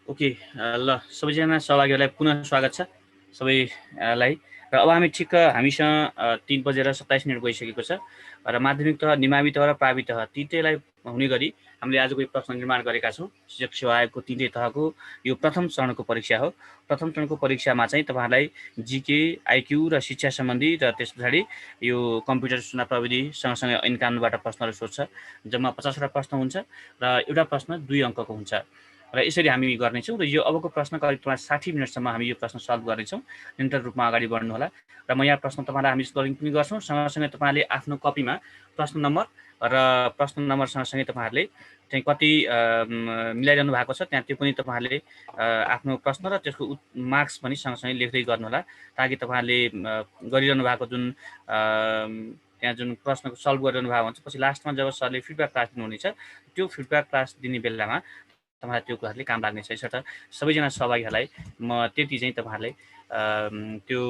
Okay ल सबैजना सहभागीहरूलाई पुनः स्वागत छ सबैलाई र अब हामी ठिक्क हामीसँग 3:27 गइसकेको छ र माध्यमिक तह निमावि तह र प्रावि तह तिनटैलाई हुने गरी हामीले आजको यो प्रश्न निर्माण गरेका छौँ। शिक्षक सेवा आयोगको तिनटै तहको यो प्रथम चरणको परीक्षा हो। प्रथम चरणको परीक्षामा चाहिँ तपाईँहरूलाई जिके आइक्यू र शिक्षा सम्बन्धी र त्यस पछाडि यो कम्प्युटर सूचना प्रविधि सँगसँगै ऐन कानुनबाट प्रश्नहरू सोध्छ। जम्मा 50वटा प्रश्न हुन्छ र एउटा प्रश्न 2 अङ्कको हुन्छ र यसरी हामी गर्नेछौँ र यो अबको प्रश्न करिब तपाईँ 60 मिनटसम्म हामी यो प्रश्न सल्भ गर्नेछौँ। निरन्तर रूपमा अगाडि बढ्नुहोला र म यहाँ प्रश्न तपाईँलाई हामी स्कोरिङ पनि गर्छौँ। सँगसँगै तपाईँले आफ्नो कपीमा प्रश्न नम्बर र प्रश्न नम्बर सँगसँगै तपाईँहरूले चाहिँ कति मिलाइरहनु भएको छ त्यहाँ त्यो पनि तपाईँहरूले आफ्नो प्रश्न र त्यसको मार्क्स पनि सँगसँगै लेख्दै गर्नुहोला ताकि तपाईँहरूले गरिरहनु भएको जुन त्यहाँ जुन प्रश्नको सल्भ गरिरहनु भएको हुन्छ पछि लास्टमा जब सरले फिडब्याक क्लास दिनुहुनेछ त्यो फिडब्याक क्लास दिने बेलामा तपाईँलाई त्यो कुराहरूले काम लाग्नेछ। यसर्थ सबैजना सहभागीहरूलाई म त्यति चाहिँ तपाईँहरूले त्यो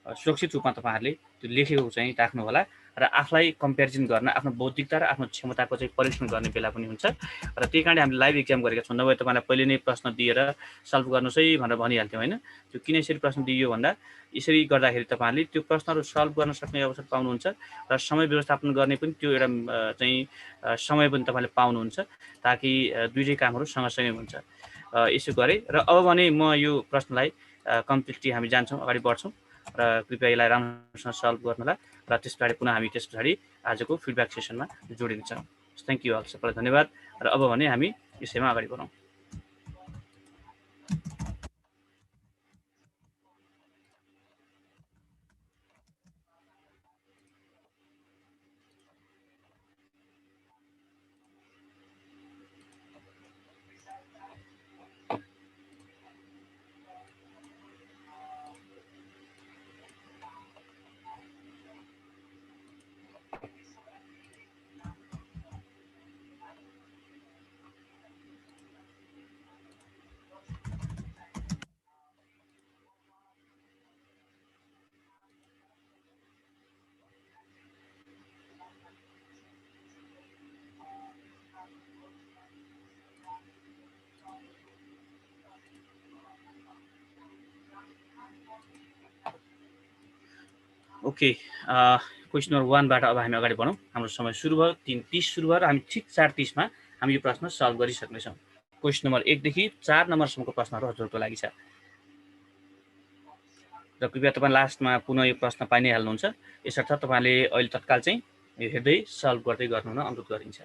सुरक्षित रूपमा तपाईँहरूले त्यो लेखेको चाहिँ राख्नु होला र आफूलाई कम्पेरिजन गर्न आफ्नो बौद्धिकता र आफ्नो क्षमताको चाहिँ परीक्षण गर्ने बेला पनि हुन्छ र त्यही कारणले हामीले लाइभ एक्जाम गरेका छौँ। नभए तपाईँलाई पहिले नै प्रश्न दिएर सल्भ गर्नुहोस् है भनेर भनिहाल्थ्यौँ होइन। त्यो किन यसरी प्रश्न दिइयो भन्दा यसरी गर्दाखेरि तपाईँहरूले त्यो प्रश्नहरू सल्भ गर्न सक्ने अवसर पाउनुहुन्छ र समय व्यवस्थापन गर्ने पनि त्यो एउटा चाहिँ समय पनि तपाईँले पाउनुहुन्छ ताकि दुईटै कामहरू सँगसँगै हुन्छ। यसो गरेँ र अब भने म यो प्रश्नलाई कम्प्लिटली हामी जान्छौँ अगाडि बढ्छौँ र कृपया यसलाई राम्रोसँग सल्भ गर्नुहोला र त्यस पछाडि पुनः हामी त्यस पछाडि आजको फिडब्याक सेसनमा जोडिन्छौँ। थ्याङ्क यू अल सबैलाई धन्यवाद र अब भने हामी विषयमा अगाडि बढौँ। ओके क्वेसन नम्बर 1बाट अब हामी अगाडि बढौँ। हाम्रो समय सुरु भयो 3:30 सुरु भयो र हामी ठिक 4:30मा हामी यो प्रश्न सल्भ गरिसक्नेछौँ। क्वेसन नम्बर 1 देखि 4 नम्बरसम्मको प्रश्नहरू हजुरको लागि छ र कृपया तपाईँ लास्टमा पुनः यो प्रश्न पाइ नै हाल्नुहुन्छ। यसर्थ तपाईँले अहिले तत्काल चाहिँ यो हेर्दै सल्भ गर्दै गर्नु हुन अनुरोध गरिन्छ।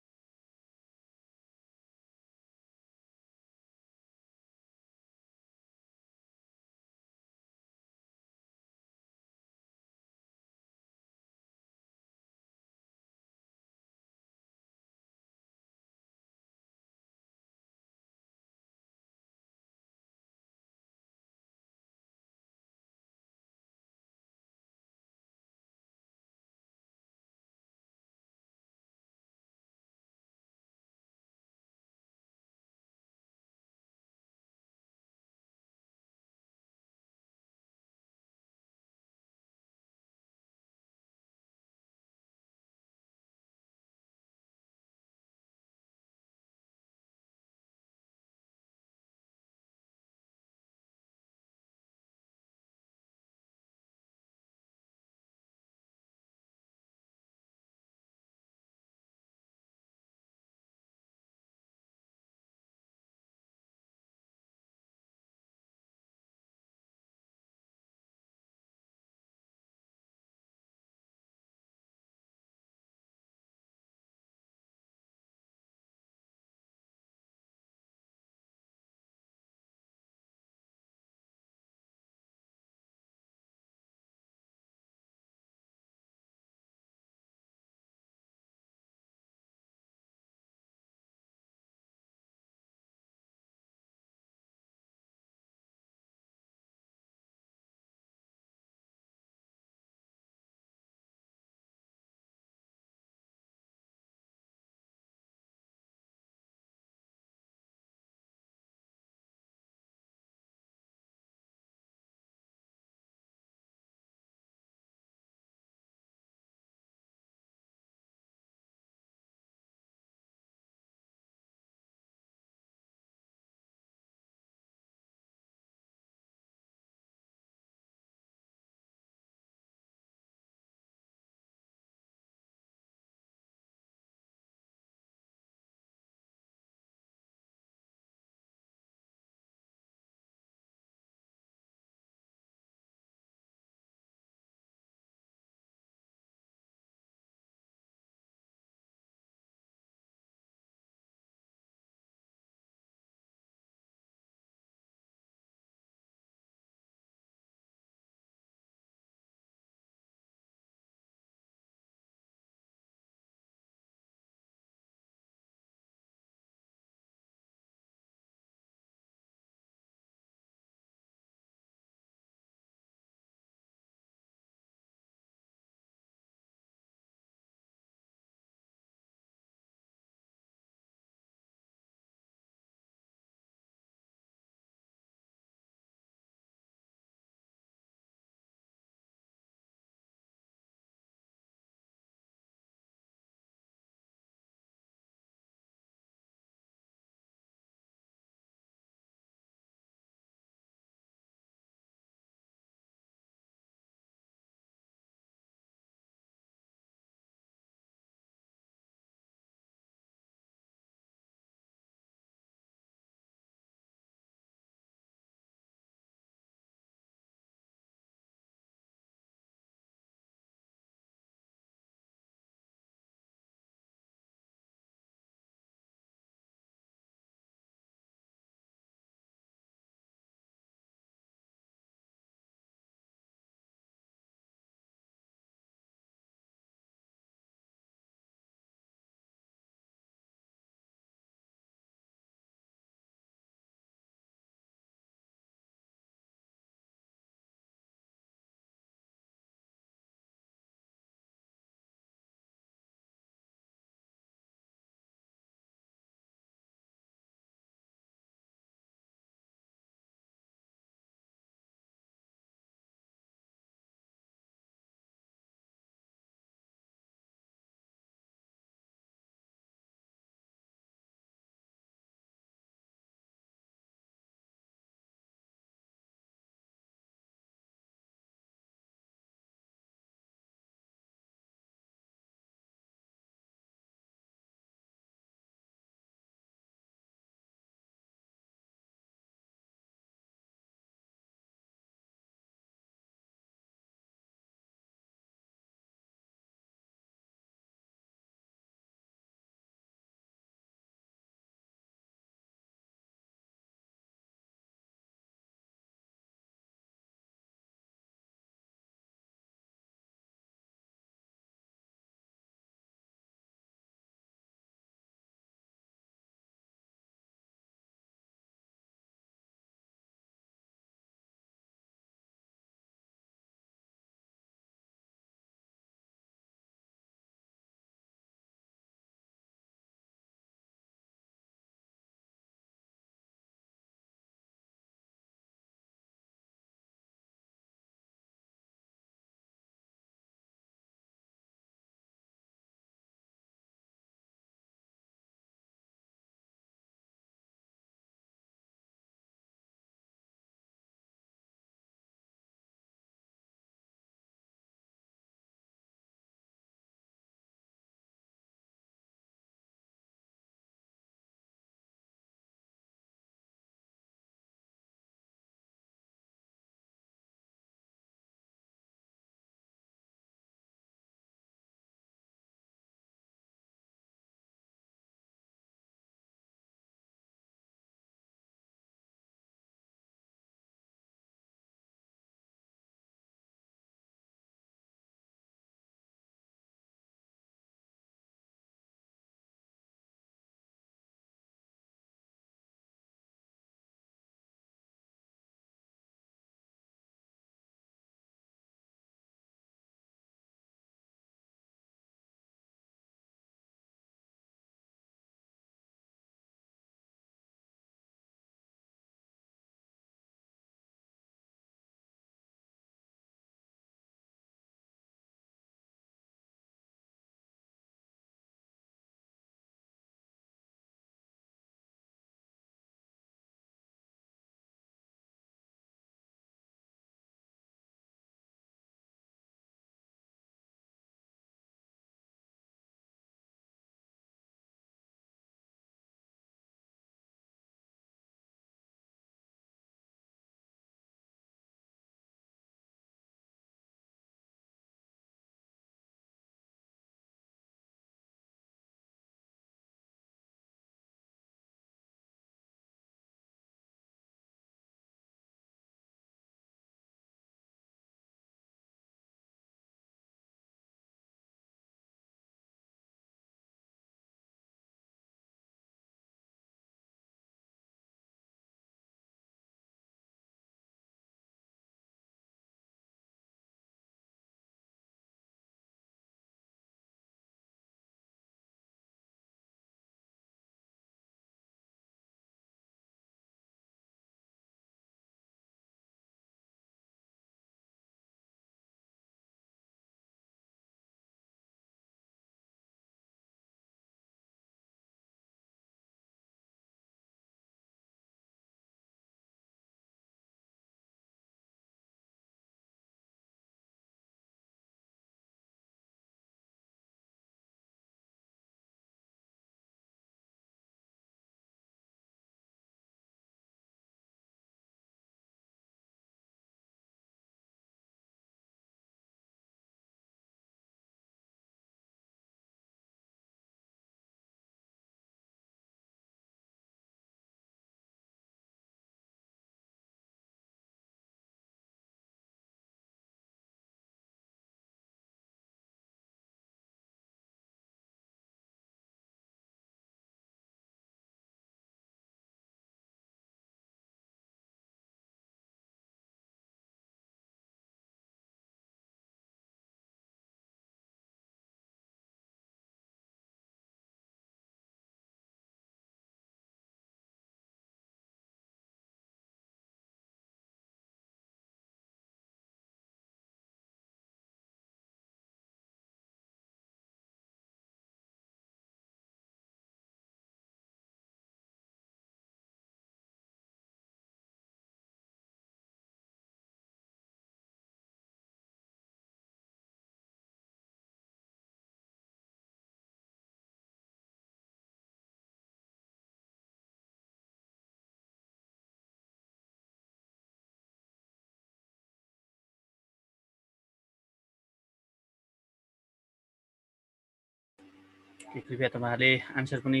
कृपया तपाईँहरूले आन्सर पनि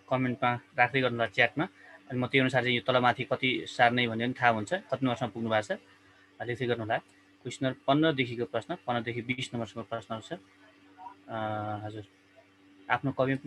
कमेन्टमा राख्दै गर्नु होला च्याटमा। अनि म त्यो अनुसार चाहिँ यो तलमाथि कति सार्ने भन्ने पनि थाहा हुन्छ, कति नम्बरसम्म पुग्नु भएको छ लेख्दै गर्नु होला। क्वेसन नम्बर 15 देखिको प्रश्न, 15 देखि 20 नम्बरसम्म प्रश्नहरू छ। हजुर, आफ्नो कमेन्ट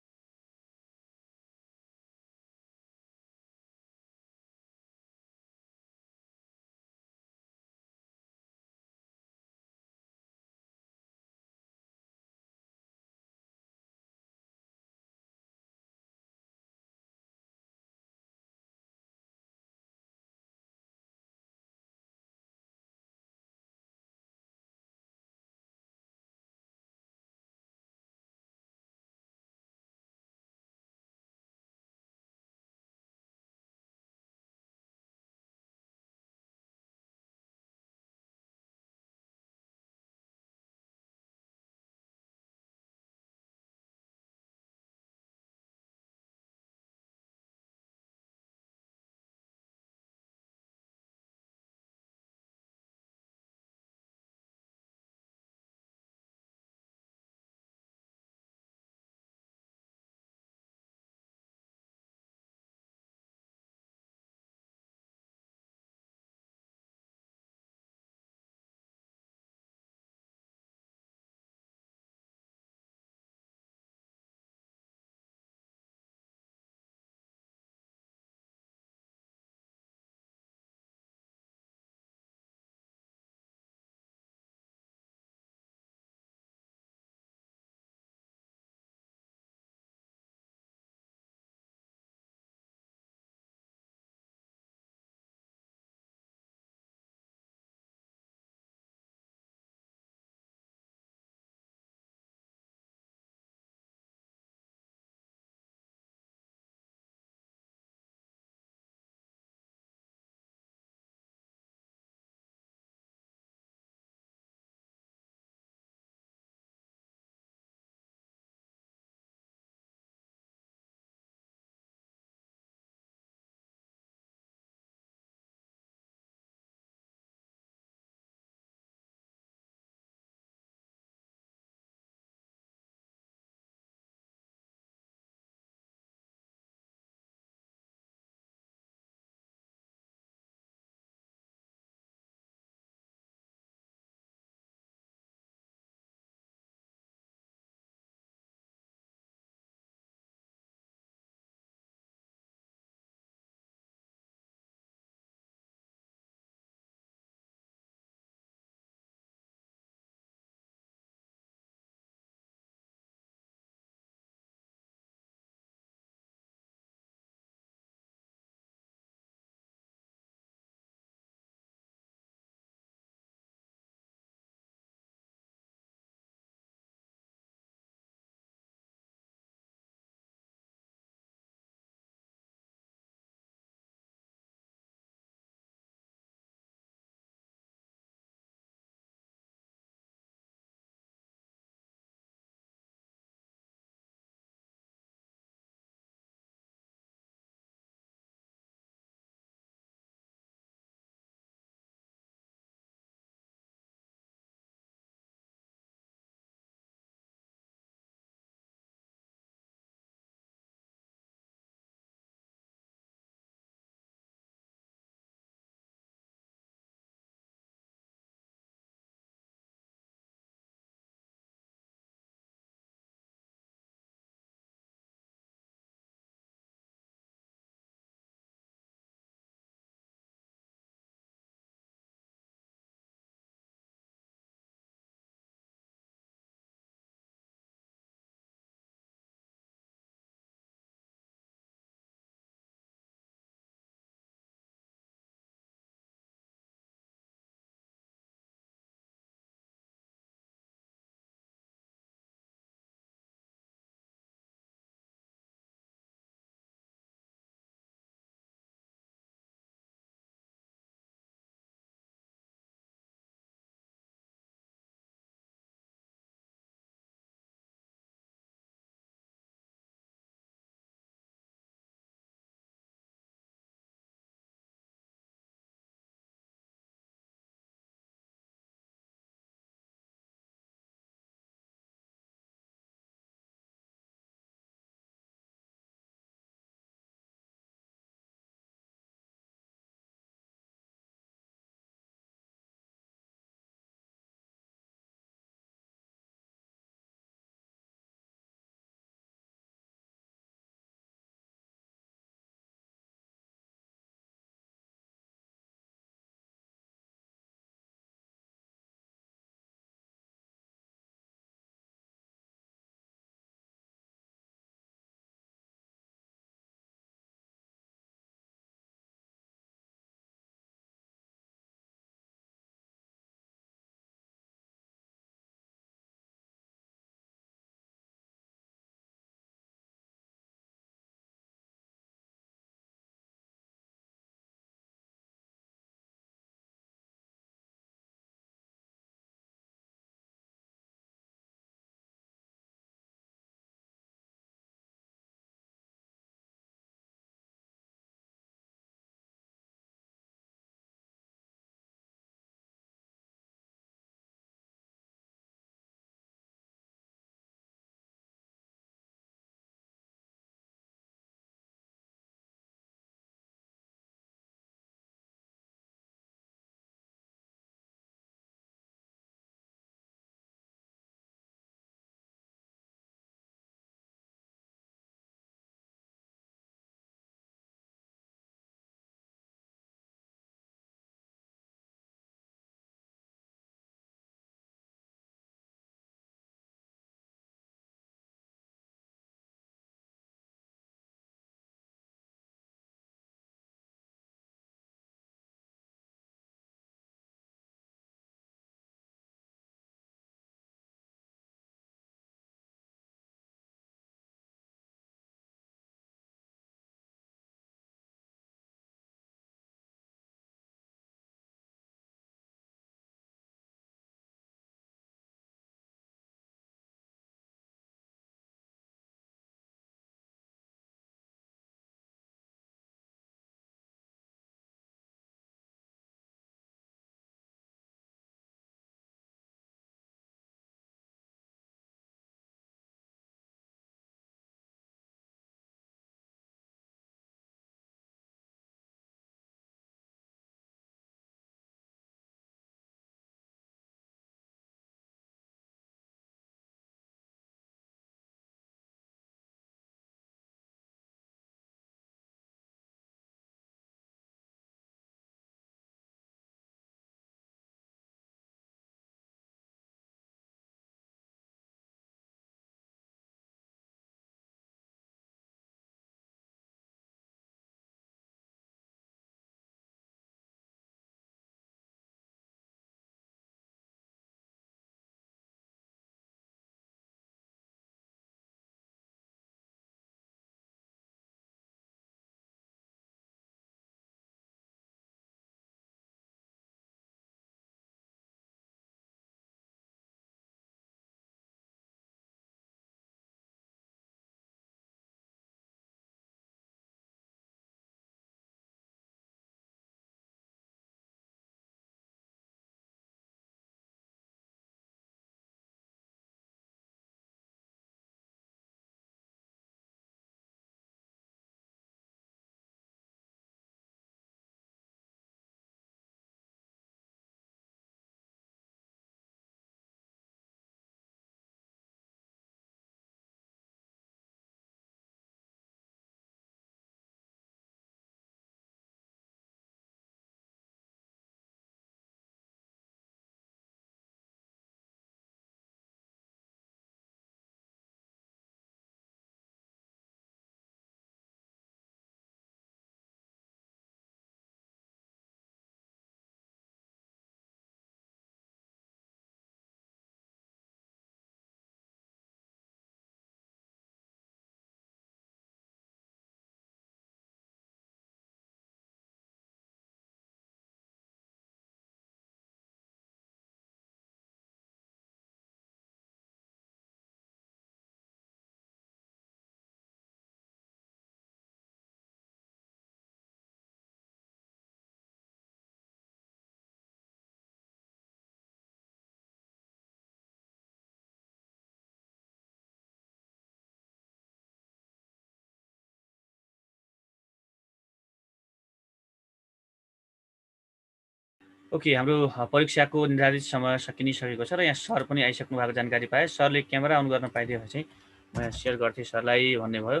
ओके, हाम्रो परीक्षाको निर्धारित समय सकिसकेको छ र यहाँ सर पनि आइसक्नु भएको जानकारी पाएँ। सरले क्यामेरा अन गर्न पाइदियो भने चाहिँ म यहाँ सेयर गर्थेँ सरलाई भन्ने भयो।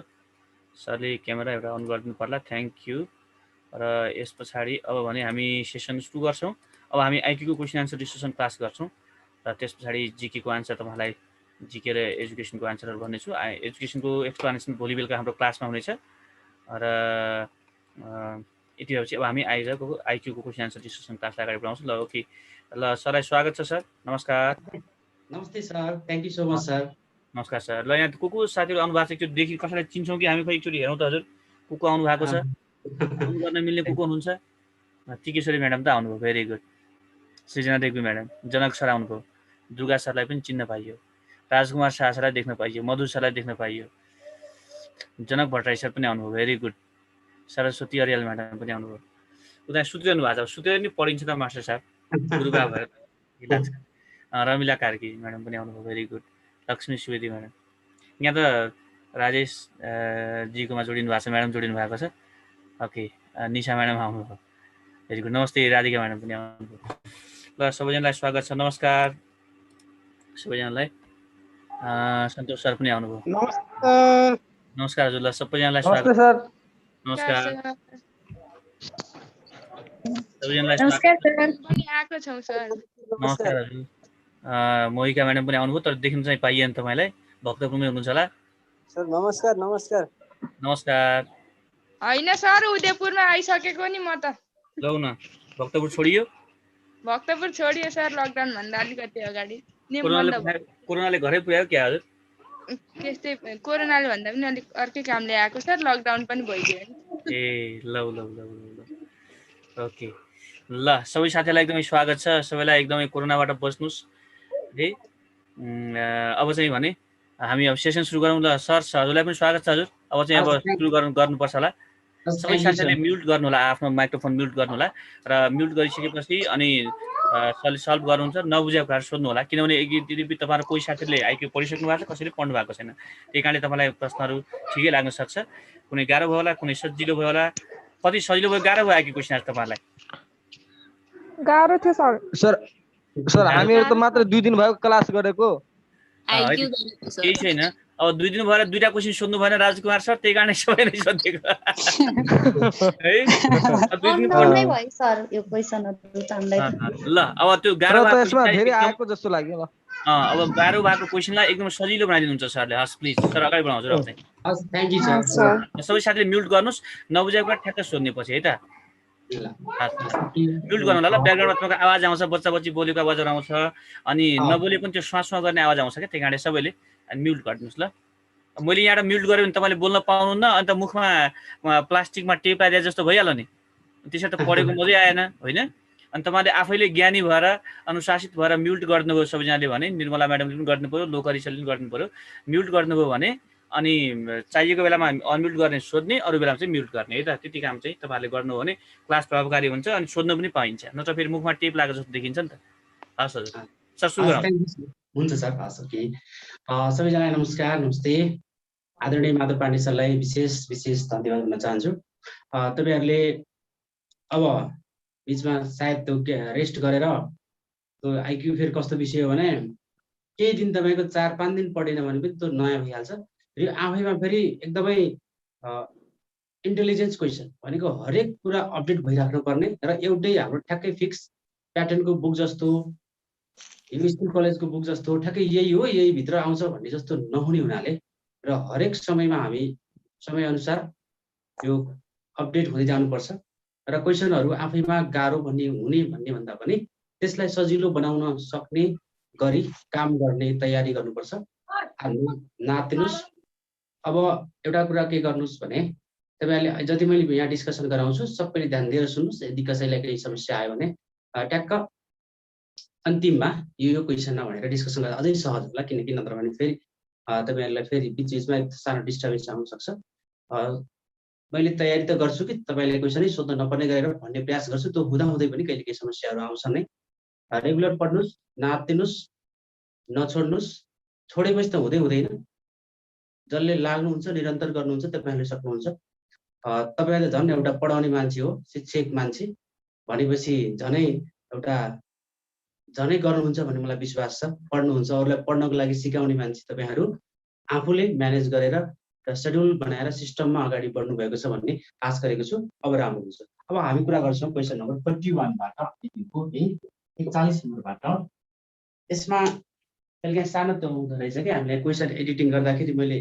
सरले क्यामेरा एउटा अन गरिदिनु पर्ला, थ्याङ्क यू। र यस पछाडि अब भने हामी सेसन सुरु गर्छौँ। अब हामी आइक्यूको क्वेसन आन्सर डिस्कसन क्लास गर्छौँ र त्यस पछाडि जिकेको आन्सर तपाईँलाई जिके र एजुकेसनको आन्सरहरू भन्नेछु। एजुकेसनको एक्सप्लानेसन भोलि बेलुका हाम्रो क्लासमा हुनेछ र यति भएपछि अब हामी आइरहेको आइक्यूको क्वेसन आन्सर डिस्कसन क्लासलाई अगाडि बढाउँछौँ। ल ओके, ल सरलाई स्वागत छ सर, नमस्कार। नमस्ते sir, thank you so much sir. नमस्कार सर। ल यहाँ को साथीहरू आउनु भएको छ एकचोटि देखि कसैलाई चिन्छौँ कि हामी खै एकचोटि हेरौँ त हजुर, को आउनु भएको छ, आउनु गर्न मिल्ने को हुनुहुन्छ? टिकेश्वरी म्याडम त आउनुभयो, भेरी गुड। सृजना देवी म्याडम, जनक सर आउनुभयो, दुर्गा सरलाई पनि चिन्न पाइयो, राजकुमार शाह सरलाई देख्न पाइयो, मधु सरलाई देख्न पाइयो, जनक भट्टराई सर पनि आउनुभयो, very good. Saraswati Aryal madam पनि आउनुभयो। उता सुतिरहनु भएको छ, सुतेर नि पढिन्छ त मास्टर साहब, गुरुबा भएर लाग्छ। रमिला कार्की म्याडम पनि आउनुभयो, very good. Lakshmi Subedi madam, यहाँ त राजेश जीकोमा जोडिनु भएको छ, म्याडम जोडिनु भएको छ। ओके, निशा म्याडम आउनुभयो, भेरी गुड। नमस्ते, राधिका म्याडम पनि आउनुभयो। ल सबैजनालाई स्वागत छ, नमस्कार सबैजनालाई। सन्तोष सर पनि आउनुभयो, नमस्कार हजुर। ल सबैजनालाई स्वागत, नमस्कार सबैजनालाई नमस्कार हजुर। मोहिका म्याडम पनि आउनुभयो, तर देख्नु चाहिँ पाइएन तपाईँलाई, भक्तपुरमै हुनुहुन्छ होला सर। नमस्कार नमस्कार नमस्कार। होइन सर, उदयपुरमा आइसकेको नि म त। लौ न, भक्तपुर छोडियो? भक्तपुर छोडियो सर, लकडाउन भन्दा अलिकति अगाडि। कोरोनाले घरै पुर्यायो क्या हजुर? त्यस्तै, कोरोनाले भन्दा पनि अलिक अर्कै कामले आएको सर, लकडाउन पनि भइदियो। ए लौ लौ लौ लौ, ओके। ल सबै साथीहरूलाई एकदमै स्वागत छ, सबैलाई एकदमै कोरोनाबाट बच्नुहोस् है। अब चाहिँ भने हामी अब सेसन सुरु गरौँ। ल सर, हजुरलाई पनि स्वागत छ हजुर। अब चाहिँ अब सुरु गर्नुपर्छ होला। सबै साथीहरूले म्युट गर्नु होला, आफ्नो माइक्रोफोन म्युट गर्नु होला र म्युट गरिसकेपछि अनि सरले सल्भ गर्नुहुन्छ, नबुझेको कुराहरू सोध्नु होला। किनभने यदि तपाईँहरू कोही साथीहरूले आइक्यू पढिसक्नु भएको छ, कसैले पढ्नु भएको छैन, त्यही कारणले तपाईँलाई प्रश्नहरू ठिकै लाग्न सक्छ। कुनै गाह्रो भयो होला, कुनै सजिलो भयो होला। कति सजिलो भयो, गाह्रो भयो आइक्यू क्वेसन तपाईँहरूलाई? गाह्रो थियो सर। सर हामीहरू त मात्र 2 दिन भयो क्लास गरेको, केही छैन। अब 2 दिन भएर 2टा क्वेसन सोध्नु भएन राजकुमार सर, त्यही कारण सबै नै सोधेको है। ल अब त्यो गाह्रो आएको जस्तो लाग्यो। अब गाह्रो भएको क्वेसनलाई एकदम सजिलो बनाइदिनुहुन्छ सरले। हस् प्लिज सर, अगाडि बढाउँछु। र थ्याङ्क यू सर। सबै साथीले म्युट गर्नुहोस्, नबुझेको कुरा ठ्याक्क सोध्ने पछि है त। म्युट गर्नु होला। ब्याकग्राउन्डमा तपाईँको आवाज आउँछ, बच्चा बच्ची बोलेको आवाजहरू आउँछ, अनि नबोले पनि त्यो श्वास गर्ने आवाज आउँछ क्या, त्यही कारणले सबैले म्युट गरिदिनुहोस्। ल मैले यहाँबाट म्युट गरेँ भने तपाईँले बोल्न पाउनुहुन्न, अन्त मुखमा प्लास्टिकमा टेप लगाइदिए जस्तो भइहाल्यो नि, त्यसरी त पढेको मजै आएन होइन। अनि तपाईँले आफैले ज्ञानी भएर अनुशासित भएर म्युट गर्नुभयो सबैजनाले भने, निर्मला म्याडमले पनि गर्नु पऱ्यो, लोकरिसले पनि गर्नु पऱ्यो। म्युट गर्नुभयो भने अनि चाहिएको बेलामा अनम्युट गर्ने सोध्ने, अरू बेलामा चाहिँ म्युट गर्ने है त। त्यति काम चाहिँ तपाईँहरूले गर्नुभयो भने क्लास प्रभावकारी हुन्छ अनि सोध्नु पनि पाइन्छ, नत्र फेरि मुखमा टेप लागेको जस्तो देखिन्छ नि त। हस् हजुर सर, सुरु गरौँ। हुन्छ सर, हस् ओके। सबैजनालाई नमस्कार, नमस्ते। आदरणीय माधव पाण्डे सरलाई विशेष धन्यवाद दिन चाहन्छु। तपाईँहरूले अब बिचमा सायद त्यो रेस्ट गरेर त्यो आइक्यू फेरि कस्तो विषय हो भने, केही दिन तपाईँको 4-5 दिन पढेन भने पनि त्यो नयाँ भइहाल्छ। र आफैमा फेरि एकदमै इन्टेलिजेन्स क्वेसन भनेको हरेक कुरा अपडेट भइराख्नु पर्ने र एउटै हाम्रो ठ्याक्कै फिक्स प्याटर्नको बुक जस्तो, स्कुल कलेजको बुक जस्तो ठ्याक्कै यही हो, यही भित्र आउँछ भन्ने जस्तो नहुने हुनाले र हरेक समयमा हामी समयअनुसार यो अपडेट हुँदै जानुपर्छ र क्वेसनहरू आफैमा गाह्रो हुने भन्ने भन्दा पनि त्यसलाई सजिलो बनाउन सक्ने गरी काम गर्ने तयारी गर्नुपर्छ। नातिनुहोस्। अब एउटा कुरा के गर्नुहोस् भने, तपाईँहरूले जति मैले यहाँ डिस्कसन गराउँछु सबैले ध्यान दिएर सुन्नुहोस्। यदि कसैलाई केही समस्या आयो भने ट्याक्क अन्तिममा यो क्वेसनमा भनेर डिस्कसन गर्दा अझै सहज होला, किनकि नत्र भने फेरि तपाईँहरूलाई फेरि बिचमा एक सानो डिस्टर्बेन्स आउन सक्छ। मैले तयारी त गर्छु कि तपाईँले क्वेसनै सोध्न नपर्ने गरेर भन्ने प्रयास गर्छु, त्यो हुँदै पनि कहिले केही समस्याहरू आउँछन् नै। रेगुलर पढ्नुहोस्, नातिनुहोस्, नछोड्नुहोस्। छोडेपछि त हुँदैन, जसले लाग्नुहुन्छ निरन्तर गर्नुहुन्छ तपाईँहरूले सक्नुहुन्छ। तपाईँले झन् एउटा पढाउने मान्छे हो, शिक्षक मान्छे भनेपछि झनै एउटा झनै गर्नुहुन्छ भन्ने मलाई विश्वास छ। पढ्नुहुन्छ, अरूलाई पढ्नको लागि सिकाउने मान्छे तपाईहरू आफूले म्यानेज गरेर र शेड्युल बनाएर सिस्टममा अगाडि बढ्नु भएको छ भन्ने आश गरेको छु। अब राम्रो हुन्छ। अब हामी कुरा गर्छौँ क्वेसन नम्बर 41 बाट, 41 नम्बरबाट। यसमा कहिलेकाहीँ सानो त हुँदो रहेछ कि हामीलाई क्वेसन एडिटिङ गर्दाखेरि मैले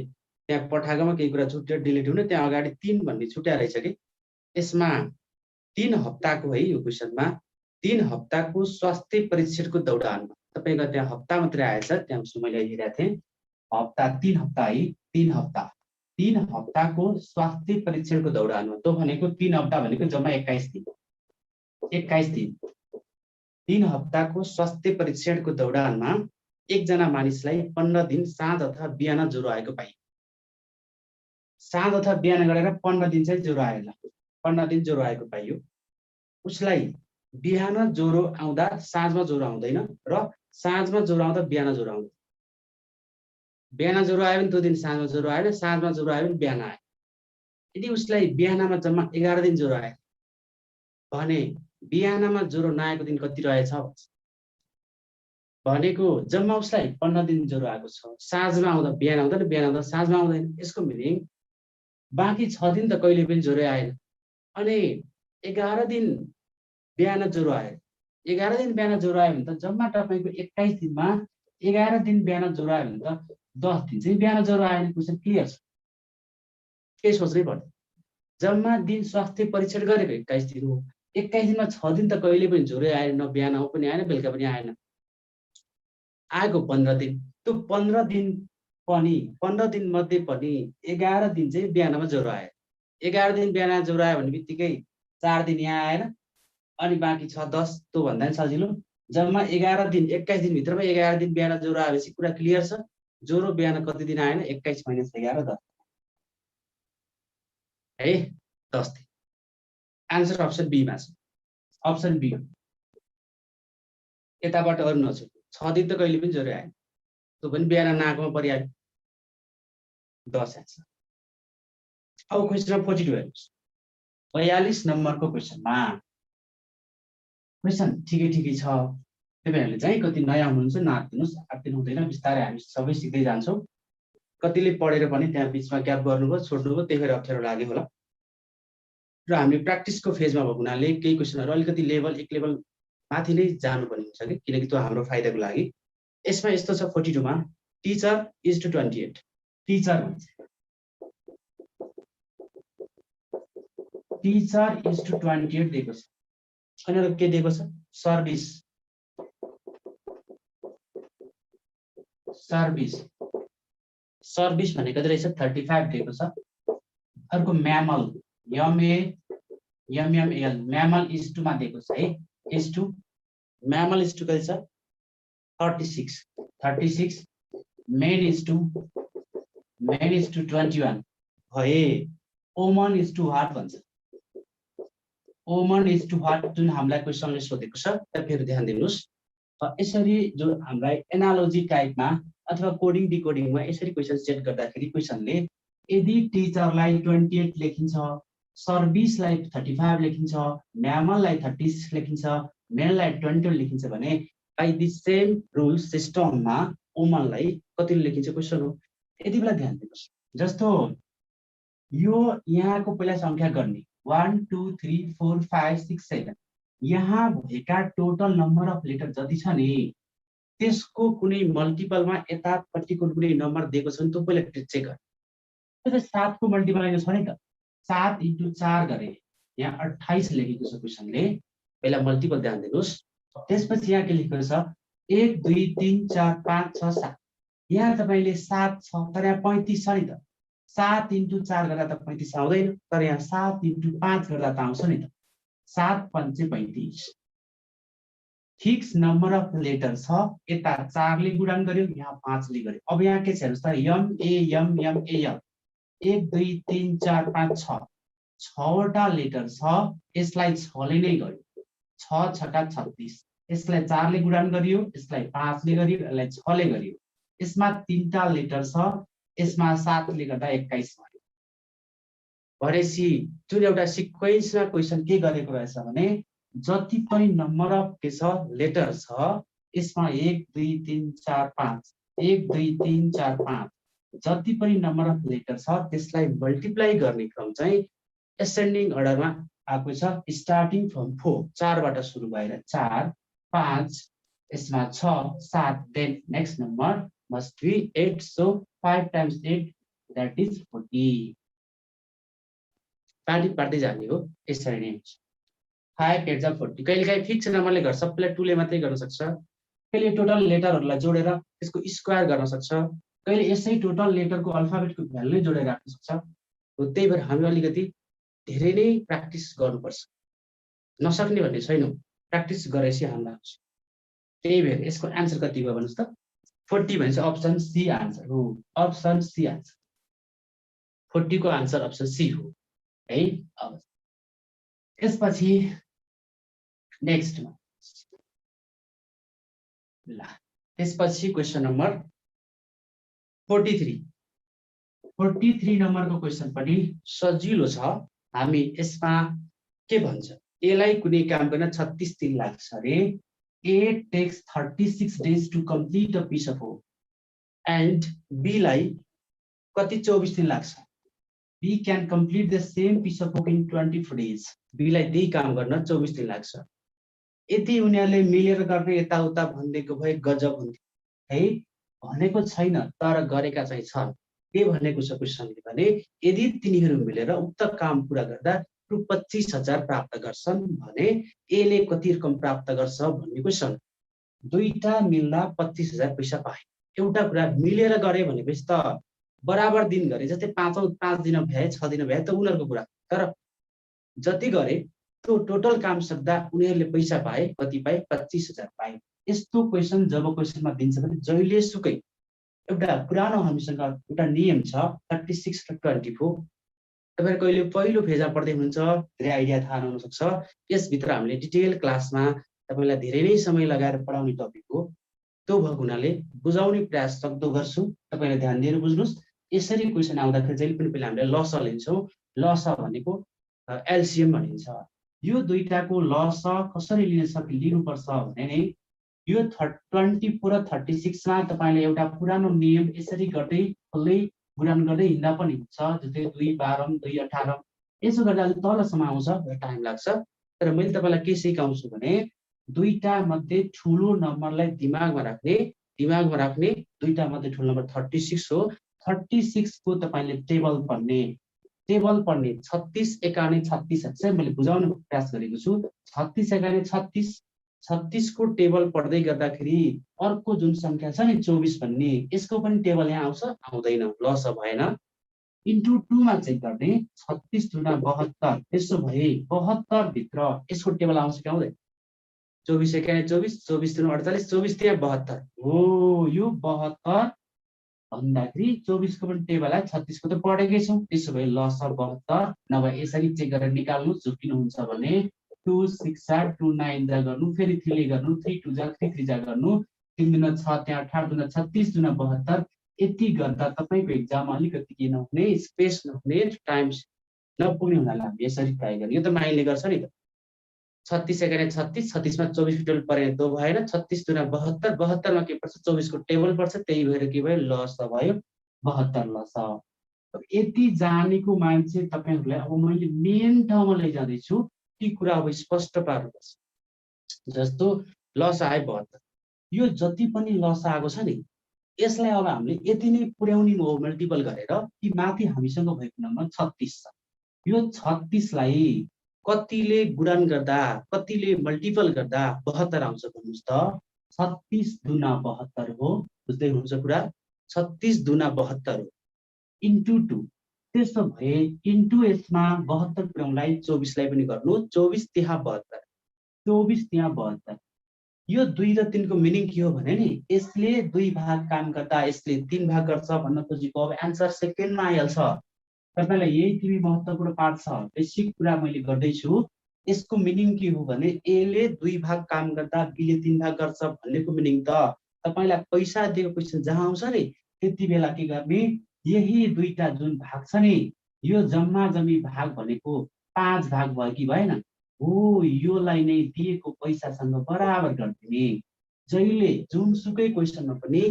त्यहाँ पठाएकोमा केही कुरा छुट्यो, डिलिट हुने, त्यहाँ अगाडि 3 भन्ने छुट्या रहेछ कि। यसमा 3 हप्ताको है, यो क्वेसनमा 3 हप्ताको स्वास्थ्य परीक्षणको दौडानमा तपाईको त्यहाँ हप्ता मात्रै आएछ, त्यहाँ मैले हेरेको थिएँ। हप्ता 3 हप्ता है, 3 हप्ता, 3 हप्ताको स्वास्थ्य परीक्षणको दौडानमा। त्यो भनेको 3 हप्ता भनेको जम्मा 21 दिन, 21 दिन। 3 हप्ताको स्वास्थ्य परीक्षणको दौडानमा एकजना मानिसलाई 15 दिन साँझ अथवा बिहान ज्वरो आएको पाइयो। साँझ अथवा बिहान गरेर 15 दिन चाहिँ ज्वरो आएन, 15 दिन ज्वरो आएको पाइयो। उसलाई बिहान ज्वरो आउँदा साँझमा ज्वरो आउँदैन र साँझमा ज्वरो आउँदा बिहान ज्वरो आउँदैन। बिहान ज्वरो आयो भने त्यो दिन साँझमा ज्वरो आएन, साँझमा ज्वरो आयो भने बिहान आयो। यदि उसलाई बिहानमा जम्मा 11 दिन ज्वरो आयो भने बिहानमा ज्वरो नआएको दिन कति रहेछ भनेको जम्मा उसलाई 15 दिन ज्वरो आएको छ। साँझमा आउँदा बिहान आउँदैन, बिहान आउँदा साँझमा आउँदैन। यसको मिनिङ बाँकी 6 दिन त कहिले पनि ज्वरो आएन। अनि 11 दिन बिहान ज्वरो आयो, 11 दिन बिहान ज्वरो आयो भने त जम्मा तपाईको 21 दिनमा 11 दिन बिहान ज्वरो आयो भने त 10 दिन चाहिँ बिहान ज्वरो आएन। क्वेसन क्लियर छ, केही सोच्नै पर्दैन। जम्मा दिन स्वास्थ्य परीक्षण गरेको 21 दिन हो। 21 दिनमा 6 दिन त कहिले पनि ज्वरै आएन, न बिहान पनि आएन, बेलुका पनि आएन। आएको 15 दिन, त्यो 15 दिन पनि 15 दिन मध्ये पनि 11 दिन चाहिँ बिहानमा ज्वरो आयो। 11 दिन बिहान ज्वरो आयो भने बित्तिकै 4 दिन यहाँ आएन, अनि बाँकी छ 10, त्यो भन्दा नि सजिलो। जम्मा 11 दिन, 21 दिन भित्रमा 11 दिन बिहान ज्वरो आएपछि कुरा क्लियर छ। ज्वरो बिहान कति दिन आएन? 21 - 11 10 है, 10 दिन। आन्सर अप्सन बी मा छ, अप्सन बी। यताबाट अरु नछुट, 6 दिन त कहिले पनि ज्वरो आएन, त्यो पनि बिहान नाकमा परिहाल्यो, 10 आन्सर। अब क्वेसन नम्बर 42 हेर्नुस्। 42 नम्बरको क्वेसनमा क्वेसन ठिकै छ। तपाईहरुले चाहिँ कति नयाँ हुनुहुन्छ नाच्दिनुस्, आत्तिनु हुँदैन, बिस्तारै हामी सबै सिक्दै जान्छौँ। कतिले पढेर पनि त्यहाँ बीचमा ग्याप गर्नुभयो, छोड्नुभयो, त्यही भएर अप्ठ्यारो लाग्यो होला। र हामीले प्र्याक्टिसको फेजमा भएको हुनाले केही क्वेसनहरु अलिकति लेभल 1 लेभल माथि नै जानुपर्ने हुन्छ कि, किनकि त्यो हाम्रो फाइदाको लागि। यसमा यस्तो छ 42 मा, टिचर इज टु 28। टिचर भन्छ, टिचर इज टु 28 दिएको छ। अनि के दिएको छ? सर्भिस, सर्भिस, सर्भिस भनेको कति रहेछ? 35 दिएको छ। अर्को mammal, MAMMAL, mammal is to मा दिएको छ है, is to, mammal is to कति छ? 36, 36। मेन इज टु 21 भए। वुमन इज टु व्हाट भन्छ? वुमन इज टु व्हाट, जुन हामीलाई क्वेसनले सोधेको छ। फेरि ध्यान दिनुस्, यसरी जो हामीलाई एनालोजी टाइपमा अथवा कोडिङ डिकोडिङमा यसरी क्वेसन सेट गर्दाखेरि क्वेसनले यदि टिचरलाई 28 लेखिन्छ, सर्भिसलाई 35 लेखिन्छ, म्यामललाई 36 लेखिन्छ, मेनलाई 21 लेखिन्छ भने बाइ द सेम रुल सिस्टममा वुमनलाई कति लेखिन्छ क्वेसन हो। यति बेला ध्यान दिनुस्, जस्तो यो यहाँको पहिला संख्या गर्ने 1 2 3 4 5 6 7, यहाँ भएका टोटल नम्बर अफ लेटर जति छ नि त्यसको कुनै मल्टिपलमा यतापट्टिको कुनै नम्बर दिएको छ भने त्यो पहिला चेक गर। त्यो 7 को मल्टिपल आएको छ नि त, 7 × 4 गरे यहाँ 28 लेखेको छ क्वेसनले। पहिला मल्टिपल ध्यान दिनुस्। त्यसपछि यहाँ के लेखेको छ? 1 2 3 4 5 6 7, यहाँ तपाईले 7 छ तर यहाँ 35 छ नि त। 7 × 4 गर्दा त 35 आउँदैन, तर यहाँ 7 × 5 गर्दा त आउँछ नि त। 7 5 35। फिक्स नम्बर अफ लेटर छ, यता 4 ले गुणन गर्यो, यहाँ 5 ले गर्यो। अब यहाँ के छ हेर्नुस् त, MAMMAL 1 2 3 4 5 6, 6 वटा लेटर छ, यसलाई 6 ले नै गर्यो, 6 6 का 36। यसलाई 4 ले गुणन गरियो, यसलाई 5 ले गरियो, यसलाई 6 ले गरियो। यसमा 3 टा लेटर छ, यसमा 7 ले गर्दा 21 भयो। भनेपछि जुन एउटा सिक्वेन्समा क्वेसन के गरेको रहेछ भने जति पनि नम्बर अफ के छ लेटर छ यसमा 1 2 3 4 5 1 2 3 4 5 जति पनि नम्बर अफ लेटर छ त्यसलाई मल्टिप्लाई गर्ने क्रम चाहिँ एसेन्डिङ अर्डरमा आएको छ स्टार्टिङ फ्रम 4 4 बाट सुरु भएर 4 5 यसमा 6 7 then next number must be 8 so 5 times 8 that is 40 पार्दै जाने हो यसरी नै 5 8 जा 40 कहिलेकाहीँ फिक्स नम्बरले गर्छ सबैलाई 2 ले मात्रै गर्न सक्छ कहिले टोटल लेटरहरूलाई जोडेर त्यसको स्क्वायर गर्न सक्छ कहिले यसै टोटल लेटरको अल्फाबेटको भ्यालु जोडेर राख्न सक्छ हो त्यही भएर हामी अलिकति धेरै नै प्र्याक्टिस गर्नुपर्छ नसक्ने भन्ने छैन प्र्याक्टिस गरेपछि हामीलाई आउँछ त्यही भएर यसको आन्सर कति भयो भन्नुस् त 40 भन्छ अप्सन सी आन्सर हो अप्सन सी आन्सर 40 को आन्सर अप्सन सी हो है अब यसपछि नेक्स्टमा ल त्यसपछि क्वेशन नम्बर 43 नम्बरको क्वेशन पनि सजिलो छ हामी यसमा के भन्छ एलाई कुनै काम गर्न 36 दिन लाग्छ रे A takes 36 days to complete a piece of work and B लाई कति 24 दिन लाग्छ B can complete the same piece of work in 24 days B लाई त्यही काम गर्न 24 दिन लाग्छ यदि उनीहरूले मिलेर गर्ने यताउता भनेको भए गजब हुन्थ्यो है भनेको छैन तर गरेका चाहिँ छन् के भनेको छ क्वेशनले भने यदि तिनीहरू मिलेर उक्त काम पूरा गर्दा रु 25,000 प्राप्त गर्छन् भने ए ले कति रकम प्राप्त गर्छ भन्ने क्वेशन दुईटा मिल्दा 25,000 पैसा पाए एउटा कुरा मिलेर गरे भनेपछि त बराबर दिन गरे जस्तै 5 दिन भ्याए 6 दिन भ्याए त उनीहरूको कुरा तर जति गरे त्यो टोटल काम सक्दा उनीहरूले पैसा पाए कति पाए 25,000 पाए यस्तो क्वेशन जब क्वेशनमा दिन्छ भने जहिले सुकै एउटा पुरानो हामीसँग एउटा नियम छ 36 र 24 तपाईहरु कहिले पहिलो फेजमा पढ्दै हुनुहुन्छ धेरै आइडिया थाहा हुन सक्छ यसभित्र हामीले डिटेल क्लासमा तपाईलाई धेरै नै समय लगाएर पढाउने टपिक हो त्यो भएको हुनाले बुझाउने प्रयास सक्दो गर्छु तपाईले ध्यान दिएर बुझ्नुस् यसरी क्वेशन आउँदाखेरि जहिले पनि पहिला हामीले लस लिन्छौं लस भनेको एलसीएम भनिन्छ यो दुईटाको लस कसरी लिनु पर्छ भने नि यो 24 र 36 मा तपाईले एउटा पुरानो नियम यसरी गर्दै फल्दै गुणन गर्दै हिँड्दा पनि हुन्छ जस्तै 2 12 2 18 यसो गर्दा अलि तलसम्म आउँछ टाइम लाग्छ तर मैले तपाईलाई के सिकाउँछु भने दुईटा मध्ये ठूलो नम्बरलाई दिमागमा राख्ने दुईटा मध्ये ठूलो नम्बर 36 हो 36 को तपाईले टेबल पढ्ने 36 एकाने 36 चाहिँ मैले बुझाउन प्रयास गरेको छु 36 एकाने 36 को टेबल पढ्दै गर्दाखेरि अर्को जुन संख्या छ नि 24 भन्ने यसको पनि टेबल यहाँ आउँछ आउँदैन लस भएन इन्टु 2 मा चेक गर्ने 36 दुना 72 त्यसो भए 72 भित्र यसको टेबल आउँछ कि आउँदैन 24 एकाने 24 24 दुना 48 24 त्यहाँ 72 हो यो 72 भन्दाखेरि 24 को पनि टेबल आयो 36 को त पढेकै छौं त्यसो भए लस 72 नभए यसरी चेक गरेर निकाल्नु चुकिनु हुन्छ भने 2 6 8 2 9 जा गर्नु फेरि 3 ले गर्नु 3 2 जा 3 3 जा गर्नु 3 दुना 6 त्यहाँ 18 दुना 36 दुना 72 यति गर्दा तपाईको एक्जाम अलिकति के नहुने स्पेस नहुने टाइम नपुग्ने हुनाले हामी यसरी ट्राई गर्ने यो त माइलले गर्छ नि त 36 एकाने 36 36 मा 24 टेबल परे त भएन 36 दुना 72 72 मा के पर्छ 24 को टेबल पर्छ त्यही भएर के भयो लस भयो 72 लस अब यति जानेको मान्छे तपाईहरुलाई अब मैले मेन ठाउँमा लैजाँदै छु ती कुरा अब स्पष्ट पार्नुपर्छ जस्तो लस आए 72 यो जति पनि लस आएको छ नि यसलाई अब हामीले यति नै पुर्याउने हो मल्टिपल गरेर कि माथि हामीसँग भएको नम्बर 36 छ यो 36 लाई कतिले गुणन गर्दा कतिले मल्टिपल गर्दा 72 आउँछ भन्नुस् त 36 दुना 72 हो बुझ्दै हुनुहुन्छ कुरा 36 दुना 72 हो इन्टु 2 त्यसो भए इन्टु यसमा 72 पुर्याउनलाई 24 लाई पनि गर्नु 24 त्यहाँ 72 24 त्यहाँ 72 यो 2 र 3 को मिनिङ के हो भने नि यसले 2 भाग काम गर्दा यसले 3 भाग गर्छ भन्न खोजेको अब आन्सर सेकेन्डमा आइहाल्छ तपाईलाई यही तिमी महत्त्वपूर्ण पार्ट छ बेसिक कुरा मैले गर्दै छु यसको मिनिङ के हो भने ए ले 2 भाग काम गर्दा बी ले 3 भाग गर्छ भन्नेको मिनिङ त तपाईलाई पैसा दिएको क्वेशन जहाँ आउँछ नि त्यति बेला के गर्ने यही दुईटा जुन भाग छ नि यो जम्मा जम्मी भाग भनेको 5 भाग भयो कि भएन हो योलाई नै दिएको पैसासँग बराबर गरिदिने। जहिले जुनसुकै क्वेसनमा पनि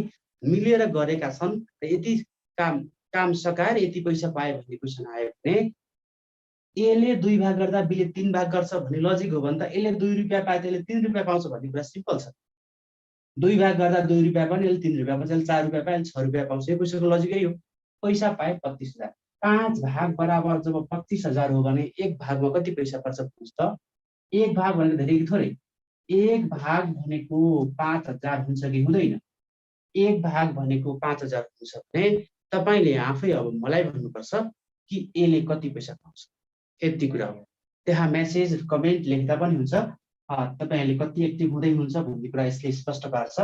मिलेर गरेका छन् र यति काम सकाएर यति पैसा पाए भन्ने क्वेसन आयो भने यसले 2 भाग गर्दा बीले 3 भाग गर्छ भन्ने लजिक हो भने त यसले 2 रुपैयाँ पाए त्यसले 3 रुपैयाँ पाउँछ भन्ने कुरा सिम्पल छ। 2 भाग गर्दा 2 रुपैयाँ पनि यसले 3 रुपैयाँ पाउँछ, यसले 4 रुपैयाँ पाए 6 रुपैयाँ पाउँछ। यो क्वेसनको लजिकै हो। पैसा पाए 25,000, 5 भाग बराबर जब 25,000 हो भने 1 भागमा कति पैसा पर्छ भन्नुहोस् त। 1 भाग भनेको धेरै कि थोरै? 1 भाग भनेको 5,000 हुन्छ कि हुँदैन? 1 भाग भनेको 5,000 हुन्छ भने तपाईले आफै अब मलाई भन्नुपर्छ कि यसले कति पैसा पाउँछ। यति कुरा हो। त्यहाँ मेसेज कमेन्ट लेख्दा पनि हुन्छ, तपाईहरुले कति एक्टिभ हुँदै हुनुहुन्छ भन्ने कुरा यसले स्पष्ट पार्छ।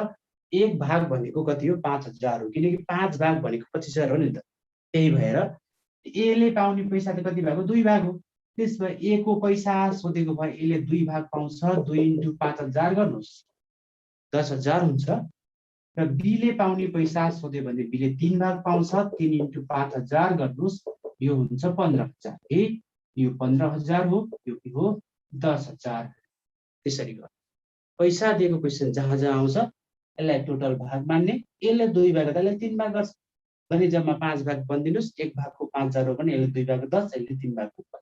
1 भाग भनेको कति हो? 5,000 हो, किनकि 5 भाग भनेको 25,000 हो नि त। त्यही भएर यसले पाउने पैसा त कति भाग हो? 2 भाग हो। त्यसभए ए को पैसा सोधेको भए यसले 2 भाग पाउँछ। 2 × 5,000 गर्नुहोस् 10,000 हुन्छ। र बीले पाउने पैसा सोध्यो भने बीले 3 भाग पाउँछ। 3 × 5,000 गर्नुहोस्, यो हुन्छ 15,000 है। यो 15,000 हो, यो के हो? 10,000। त्यसरी गर्नु। पैसा दिएको क्वेसन जहाँ जहाँ आउँछ यसलाई टोटल भाग मान्ने, यसले 2 भाग गर्दा यसले 3 भाग गर्छ भने जम्मा 5 भाग बनिदिनुस्। 1 भागको 5,000 हो भने यसले 2 भागको 10, यसले 3 भागको 5।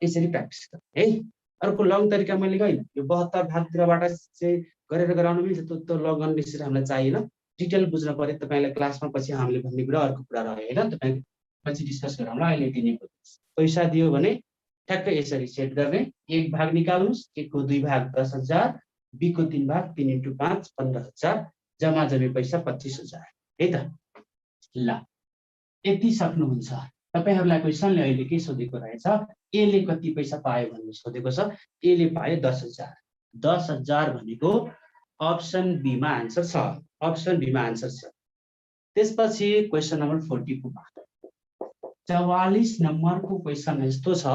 यसरी प्र्याक्टिस गर्नु है। अर्को लङ तरिका मैले गएन, यो 72 भागतिरबाट चाहिँ गरेर गराउनु मिल्छ। त्यो लङ अननेसेसरी हामीलाई चाहिएन। डिटेल बुझ्न पर्यो तपाईलाई क्लासमा, पछि हामीले भन्ने कुरा अर्को कुरा रह्यो हैन। तपाई पछि डिस्कस गरौँला। अहिले यति नै पैसा दियो भने ठ्याक्कै यसरी सेट गर्ने। 1 भाग निकाल्नुस्। 1 को 2 भाग 10,000, बी को 3 भाग 3 × 5 15,000, जम्मा जम्मी पैसा 25,000 है त। ल यति सक्नुहुन्छ। तपाईहरुलाई क्वेशनले अहिले के सोधेको रहेछ? ए ले कति पैसा पायो भन्ने सोधेको छ। ए ले पायो 10,000। 10,000 भनेको अप्सन बी मा आन्सर छ। अप्सन बी मा आन्सर छ। त्यसपछि क्वेशन नम्बर 42 मा 44 नम्बरको क्वेशन यस्तो छ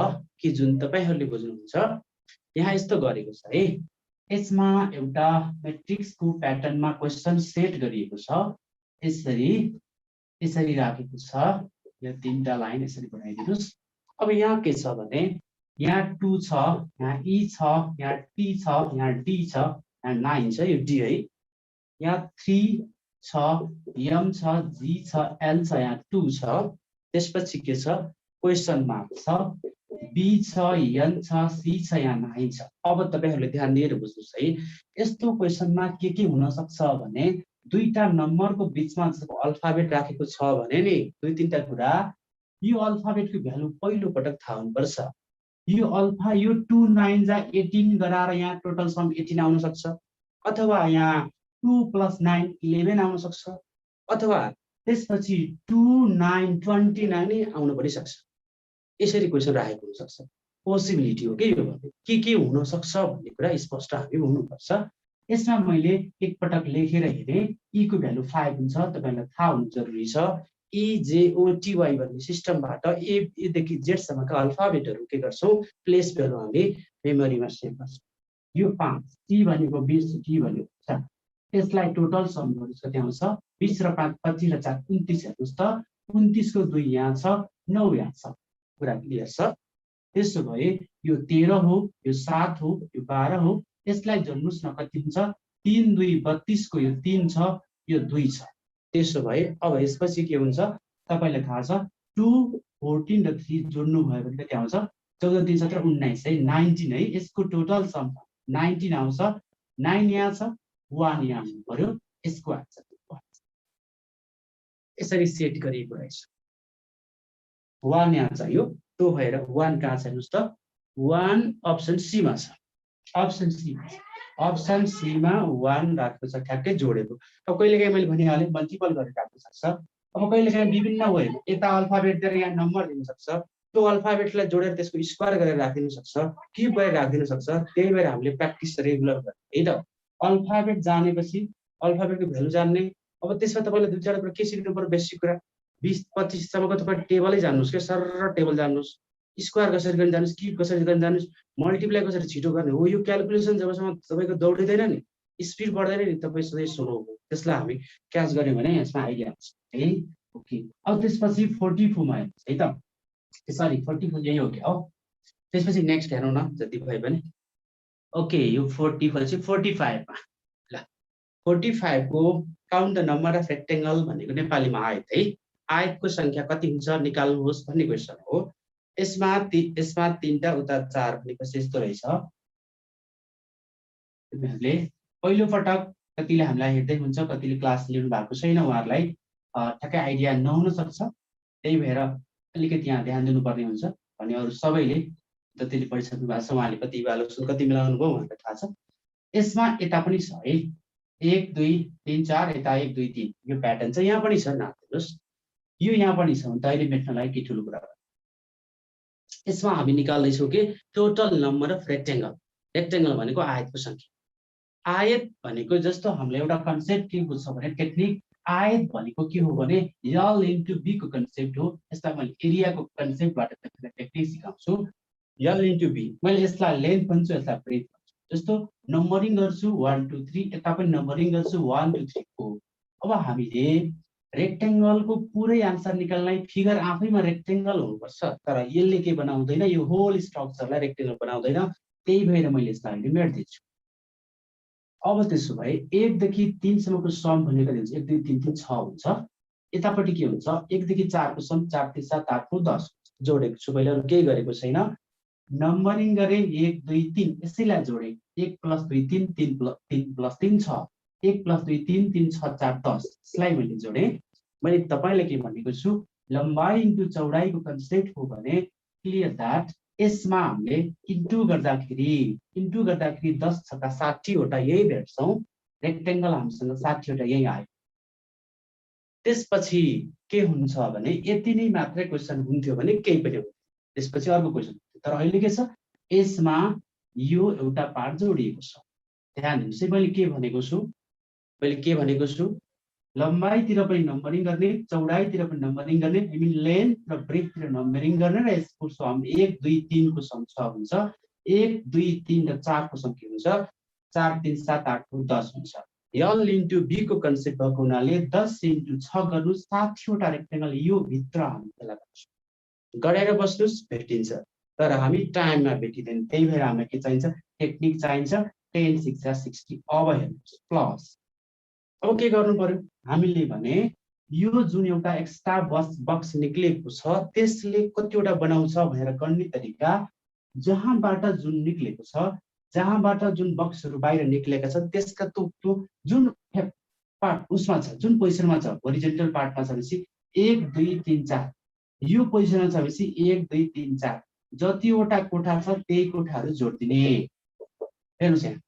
कि जुन तपाईहरुले बुझ्नुहुन्छ। यहाँ यस्तो गरेको छ है। यसमा एउटा मैट्रिक्सको प्याटर्नमा क्वेशन सेट गरिएको छ। यसरी राखेको छ। यो 3टा लाइन यसरी बनाइदिनुस्। अब यहाँ के छ भने यहाँ 2 छ, यहाँ ई छ, यहाँ टी छ, यहाँ डी छ, यहाँ 9 छ, यो डी है। यहाँ 3 छ, एम छ, जी छ, एल छ, यहाँ 2 छ। त्यसपछि के छ? क्वेशन मार्क छ, बी छ, एन छ, सी छ, यहाँ 9 छ। अब तपाईहरुले ध्यान दिएर बुझ्नुस् है। यस्तो क्वेशनमा के हुन सक्छ भने दुईटा नम्बरको बीचमा जस्तो अल्फाबेट राखेको छ भने नि 2-3टा कुरा। यो अल्फाबेटको भ्यालु पहिलो पटक थाहा हुनुपर्छ। यो अल्फा यो 2 9 जा 18 गराएर यहाँ टोटल सम 18 आउन सक्छ, अथवा यहाँ 2 + 9 11 आउन सक्छ, अथवा त्यसपछि 2 9 29 नै आउन पनि सक्छ। यसरी क्वेशन राखेको हुन सक्छ। पोसिबिलिटी हो के यो के हुन सक्छ भन्ने कुरा स्पष्ट हामी हुनुपर्छ। यसमा मैले एक पटक लेखेर हेरे। ई को भ्यालु 5 हुन्छ, तपाईलाई थाहा हुनु जरुरी छ। ई जे ओ टी वाई भन्ने सिस्टमबाट ए देखि जेड सम्मका अल्फाबेटहरु के गर्छौं? प्लेस भ्यालु हामीले मेमोरीमा सेभ गर्छौं। यो 5 टी भनेको 20, टी भनेको 4। त्यसलाई टोटल सम गर्नुस् कति आउँछ? 20 र 5 25 र 4 29 हेर्नुस् त। 29 को 2 यहाँ छ, 9 यहाँ छ। कुरा क्लियर छ? त्यसो भए यो 13 हो, यो 7 हो, यो 12 हो। यसलाई जोड्नुस् न कति हुन्छ? 3 2 32 को यो 3 छ, यो 2 छ। त्यसो भए अब यसपछि के हुन्छ? तपाईलाई थाहा छ 2 14 र 3 जोड्नु भयो भने कति आउँछ? 14 3 17 19 है, 19 है। यसको टोटल सम 19 आउँछ। 9 यहाँ छ, 1 यहाँ आउनु पर्यो। यसको आन्सर यसरी सेट गरिएको रहेछ। 1 यहाँ चाहियो, त्यो भएर 1 कहाँ छ हेर्नुस् त। 1 अप्सन सी मा छ। अप्सन सी मा 1 राखेको छ, ठ्याक्कै जोडेको। अब कहिलेकाहीँ मैले भनिहालेँ मल्टिपल गरेर राख्न सक्छ। अब कहिलेकाहीँ विभिन्न वे यता अल्फाबेट दिएर यहाँ नम्बर दिन सक्छ। त्यो अल्फाबेटलाई जोडेर त्यसको स्क्वायर गरेर राखिदिन सक्छ, क्युब गरेर राखिदिन सक्छ। त्यही भएर हामीले प्र्याक्टिस रेगुलर गर्ने है त। अल्फाबेट जानेपछि अल्फाबेटको भ्यालु जान्ने। अब त्यसमा तपाईले दुई चारवटा कुरा के सिक्नु पर्यो? बेसिक कुरा 20 25 सम्मको तपाई टेबलै जान्नुस् के, सरर टेबल जान्नुस्। स्क्वायर कसरी गर्ने जान्नुस्, क्युब कसरी गर्ने जान्नुस्, मल्टिप्लाई कसरी छिटो गर्ने हो। यो क्याल्कुलेसन जबसम्म तपाईको दौडिदैन नि, स्पिड बढ्दैन नि, तपाई सधैँ स्लो हो। त्यसलाई हामी क्याच गर्यौं भने यसमा आइडिया आउँछ है। ओके, अब त्यसपछि 44 मा है त। सरी 44 यही हो के हो। त्यसपछि नेक्स्ट हेरौँ न जति भए पनि। ओके यो 40 पछि 45 मा ल 45 को count the number of rectangle भनेको नेपालीमा आयत है। आयतको संख्या कति हुन्छ निकाल्नुहोस् भन्ने क्वेशन हो। यसमा तीनटा उता 4 भनेपछि यस्तो रहेछ। तिमीहरूले पहिलो पटक कतिले हामीलाई हेर्दै हुन्छ कतिले क्लास लिनु भएको छैन उहाँहरूलाई ठ्याक्कै आइडिया नहुन सक्छ। त्यही भएर अलिकति यहाँ ध्यान दिनुपर्ने हुन्छ भने अरू सबैले जतिले पढिसक्नु भएको छ उहाँले कति इभ्यालुएसन कति मिलाउनु भयो उहाँलाई थाहा छ। यसमा यता पनि छ है 1 2 3 4 यता 1 2 3 यो प्याटर्न चाहिँ यहाँ पनि छ नाच्नुहोस्। यो यहाँ पनि छ भने त अहिले मेट्नलाई के ठुलो कुरा। यसमा हामी निकाल्दैछौँ कि total number of rectangle. Rectangle भनेको आयतको संख्या। आयत भनेको जस्तो हामीले एउटा कन्सेप्ट के बुझ्छौँ भने टेक्निक आयत भनेको के हो भने यल इन्टु बी को कन्सेप्ट हो। यसलाई मैले एरियाको कन्सेप्टबाट टेक्निक सिकाउँछु। यल इन्टु बी मैले यसलाई लेन्थ भन्छु यसलाई ब्रेथ भन्छु। जस्तो नम्बरिङ गर्छु 1 2 3 यता पनि नम्बरिङ गर्छु 1 2 3 4। अब हामीले रेक्टेंगलको पुरै आन्सर निकाल्नलाई फिगर आफैमा रेक्टेंगल हुनुपर्छ तर यसले के बनाउँदैन यो होल स्ट्रक्चरलाई रेक्टेंगल बनाउँदैन। त्यही भएर मैले यसलाई अहिले मेट्दिन्छु। अब त्यसो भए 1 देखि 3 सम्मको सम भनेको हुन्छ 1 2 3 3 6 हुन्छ। यतापट्टि के हुन्छ 1 देखि 4 को सम 4 3 7 8 9 10 जोडेको छु। मैले अरु केही गरेको छैन। नम्बरिङ गरे 1 2 3 यसैलाई जोडे 1 + 2 3 3 + 3 6 1 + 2 3 3 6 4 10 यसलाई मैले जोडे। मैले तपाईलाई के भनेको छु लम्बाई इन्टु चौडाइको कन्सेप्ट हो भने क्लियर दैट यसमा हामीले इन्टु गर्दाखेरि 10 छक्का 60 वटा यही भेट्छौं। रेक्टेंगल हामीसँग 60 वटा यही आयो। त्यसपछि के हुन्छ भने यति नै मात्रै क्वेशन हुन्थ्यो भने केही पनि हुन्थ्यो। त्यसपछि अर्को क्वेशन तर अहिले के छ यसमा यो एउटा पार्ट जोडिएको छ। ध्यान दिनुस् है मैले के भनेको छु लम्बाइतिर पनि नम्बरिङ गर्ने चौडाइतिर पनि नम्बरिङ गर्ने आई मिन लेन्थ र ब्रेथतिर नम्बरिङ गर्ने र यसको सम 1 2 3 को सम 6 हुन्छ। 1 2 3 र 4 को सम के हुन्छ 4 3 7 8 9 10 हुन्छ। यल इन्टु बी को कन्सेप्ट भएको हुनाले 10 × 6 गर्नु 60 वटा रेक्टेंगल यो भित्र हामी त्यसलाई गर्छौं। गडेर बस्नुस् भेटिन्छ तर हामी टाइममा भेटिदैन। त्यही भएर हामीलाई के चाहिन्छ टेक्निक चाहिन्छ। 10 6 60 अब हेर्नुस् प्लस अब के गर्नु पर्यो हामीले भने यो जुन एउटा एक्स्ट्रा बक्स निक्लेको छ त्यसले कतिवटा बनाउँछ भनेर गर्ने तरिका जहाँबाट जुन निक्लेको छ जहाँबाट जुन बक्सहरु बाहिर निक्लेका छन् त्यसका त्यो जुन पार्ट उसमा छ जुन पोजिसनमा छ होरिजोन्टल पार्टमा छ भनेपछि 1 2 3 4 यो पोजिसनमा छ भनेपछि 1 2 3 4 जतिवटा कोठा छ त्यही कोठाहरु जोड्दिने। हेर्नुस् यहाँ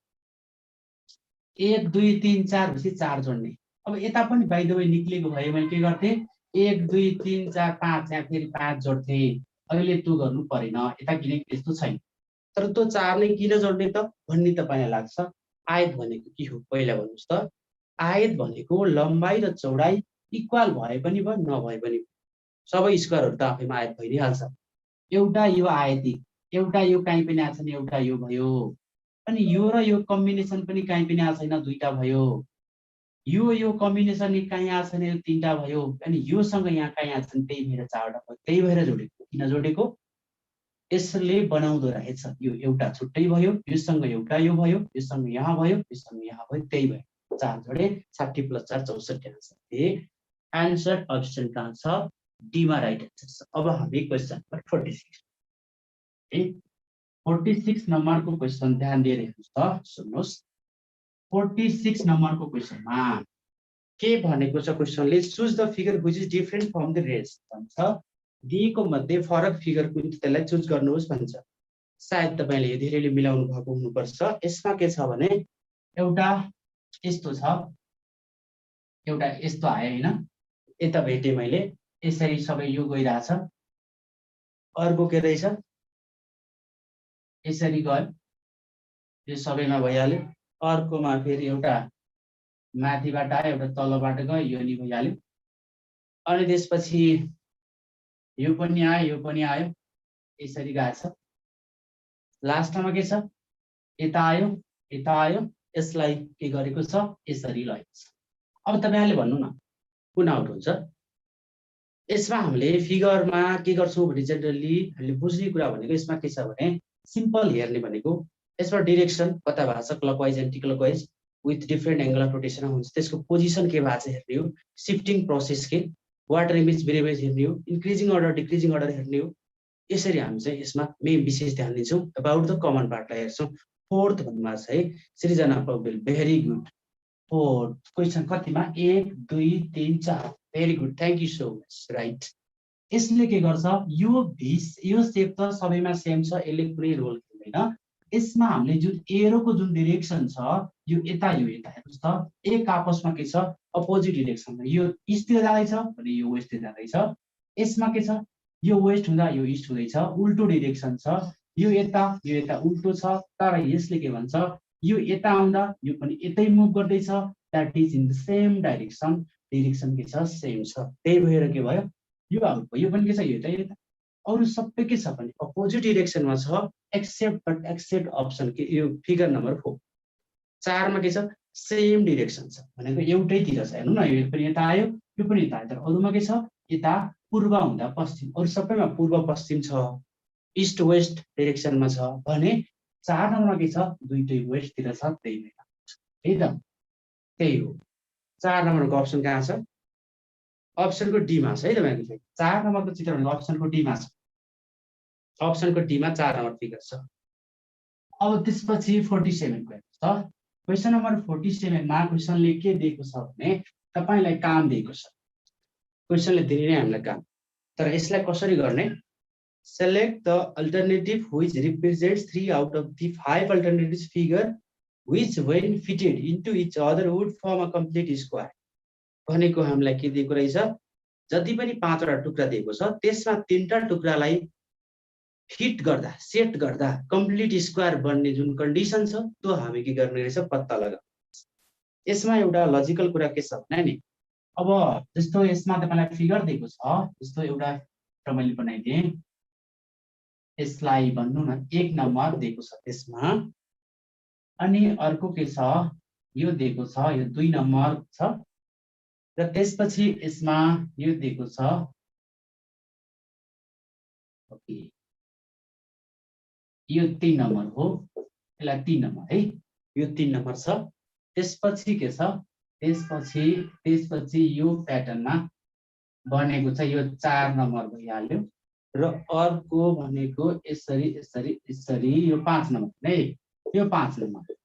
1 2 3 4 भनेपछि 4 जोड्ने। अब यता पनि बाइ द वे निक्लेको भए मैले के गर्थे 1 2 3 4 5 यहाँ फेरि 5 जोड्थे। अहिले त्यो गर्नु परेन यता किन त्यस्तो छैन। तर त्यो 4 नै किन जोड्ने त भन्ने तपाईलाई लाग्छ। आयत भनेको के हो पहिला भन्नुस् त। आयत भनेको लम्बाई र चौडाई इक्वल भए पनि भयो नभए पनि सबै स्क्वायरहरु त आफैमा आयत भइ नै हाल्छ। एउटा यो आयती एउटा यो कहीँ पनि आछ नि एउटा यो भयो अनि यो र यो कम्बिनेसन पनि कहीँ पनि आछ छैन दुईटा भयो। यो कम्बिनेसन कहीँ आछ नि तीनटा भयो अनि योसँग यहाँ कहीँ आछ नि त्यही भएर 4वटा भयो। त्यही भएर जोडेको। किन जोडेको यसले बनाउँदो रहेछ यो एउटा छुट्टै भयो योसँग एउटा यो भयो योसँग यहाँ भयो योसँग यहाँ भयो त्यही भएर 4 जोडे 60 + 4 64 आन्सर। आन्सर अप्सन कहाँ छ डी मा राइट आन्सर छ। अब हामी क्वेशन नम्बर 46 46 नम्बरको क्वेशन ध्यान दिएर हेर्नुस् त सुन्नुस्। 46 नम्बरको क्वेशनमा के भनेको छ क्वेशनले choose the figure which is different from the rest भन्छ। दिएको मध्ये फरक फिगर कुन त्यसलाई चुज गर्नुहोस् भन्छ। सायद तपाईले यो धेरैले मिलाउनु भएको हुनुपर्छ। यसमा के छ भने एउटा यस्तो छ एउटा यस्तो आयो हैन यता भेटे मैले यसरी सबै यो गइराछ अर्को के रहेछ यसरी गयो यो सबैमा भइहाल्यो। अर्कोमा फेरि एउटा माथिबाट आयो एउटा तलबाट गयो यो नि भइहाल्यो। अनि त्यसपछि यो पनि आयो यसरी गएछ। लास्टमा के छ यता आयो यसलाई के गरेको छ यसरी लगेको छ। अब तपाईहरुले भन्नु न कुन आउट हुन्छ यसमा हामीले फिगरमा के गर्छौँ भने जेनरली हामीले बुझ्ने कुरा भनेको यसमा के छ भने सिम्पल हेर्ने भनेको यसमा डिरेक्सन कता भएको छ clockwise anti clockwise with different angle of rotation हुन्छ, त्यसको पोजिसन के भएको छ हेर्ने हो, सिफ्टिङ प्रोसेस के वाटर इमेज भेरिएबल्स हेर्ने हो, इन्क्रिजिङ अर्डर डिक्रिजिङ अर्डर हेर्ने हो। यसरी हामी चाहिँ यसमा मेन विशेष ध्यान दिन्छौँ। अबाउट द कमन पार्टलाई हेर्छौँ। फोर्थ भन्नुभएको छ है Srijana Paudel, very good. Fourth question कतिमा 1 2 3 4 very good, thank you so much. Right, यसले के गर्छ यो सेप त सबैमा सेम छ, यसले कुनै रोल खेल्दैन। यसमा हामीले जुन एरोको जुन डिरेक्सन छ यो यता हेर्नुहोस् त, एक आपसमा के छ अपोजिट डिरेक्सनमा, यो इस्टतिर जाँदैछ भने यो वेस्टतिर जाँदैछ। यसमा के छ यो वेस्ट हुँदा यो इस्ट हुँदैछ, उल्टो डिरेक्सन छ, यो यता उल्टो छ। तर यसले के भन्छ यो यता आउँदा यो पनि यतै मुभ गर्दैछ, that is in the same direction, direction के छ सेम छ। त्यही भएर के भयो यो आउट भयो, यो पनि के छ यता अरू सबै के छ भने अपोजिट डिरेक्सनमा छ एक्सेप्ट अप्सन के यो फिगर नम्बर 4। 4 मा के छ सेम डिरेक्सन छ भनेको एउटैतिर छ। हेर्नु न यो पनि यता आयो यो पनि यता आयो, तर अरूमा के छ यता पूर्व हुँदा पश्चिम, अरू सबैमा पूर्व पश्चिम छ, इस्ट वेस्ट डिरेक्सनमा छ भने 4 नम्बरमा के छ दुईटै वेस्टतिर छ। त्यही भएर है त, त्यही हो 4 नम्बरको अप्सन कहाँ छ, अप्सनको डीमा छ है तपाईहरुको। 4 नम्बरको चित्र भनेको अप्सनको डीमा छ, अप्सनको डीमा 4 नम्बर फिगर छ। अब त्यसपछि 47 को हेर्नुस् त, क्वेसन नम्बर 47 मा क्वेसनले के दिएको छ भने तपाईलाई काम दिएको छ। क्वेसनले दिने नै हामीलाई काम, तर यसलाई कसरी गर्ने, select the alternative which represents 3 out of the 5 alternatives figure which when fitted into each other would form a complete square भनेको हामीलाई के दिएको रहेछ, जति पनि 5 वटा टुक्रा दिएको छ त्यसमा 3टा टुक्रालाई फिट गर्दा सेट गर्दा कम्प्लिट स्क्वायर बन्ने जुन कन्डिसन छ त्यो हामी के गर्ने रहेछ पत्ता लगाउने। यसमा एउटा लजिकल कुरा के छ भने नि, अब जस्तो यसमा तपाईलाई फिगर दिएको छ, जस्तो एउटा मैले बनाइदिए, यसलाई भन्नु न 1 नम्बर दिएको छ त्यसमा, अनि अर्को के छ यो दिएको छ, यो 2 नम्बर छ, र त्यसपछि यसमा यो दिएको छ ओके यो 3 नम्बर हो, यसलाई 3 नम्बर है, यो 3 नम्बर छ। त्यसपछि के छ, त्यसपछि यो प्याटर्नमा बनेको छ, यो 4 नम्बर भइहाल्यो, र अर्को भनेको यसरी यसरी यसरी यो 5 नम्बर है, यो 5 नम्बर।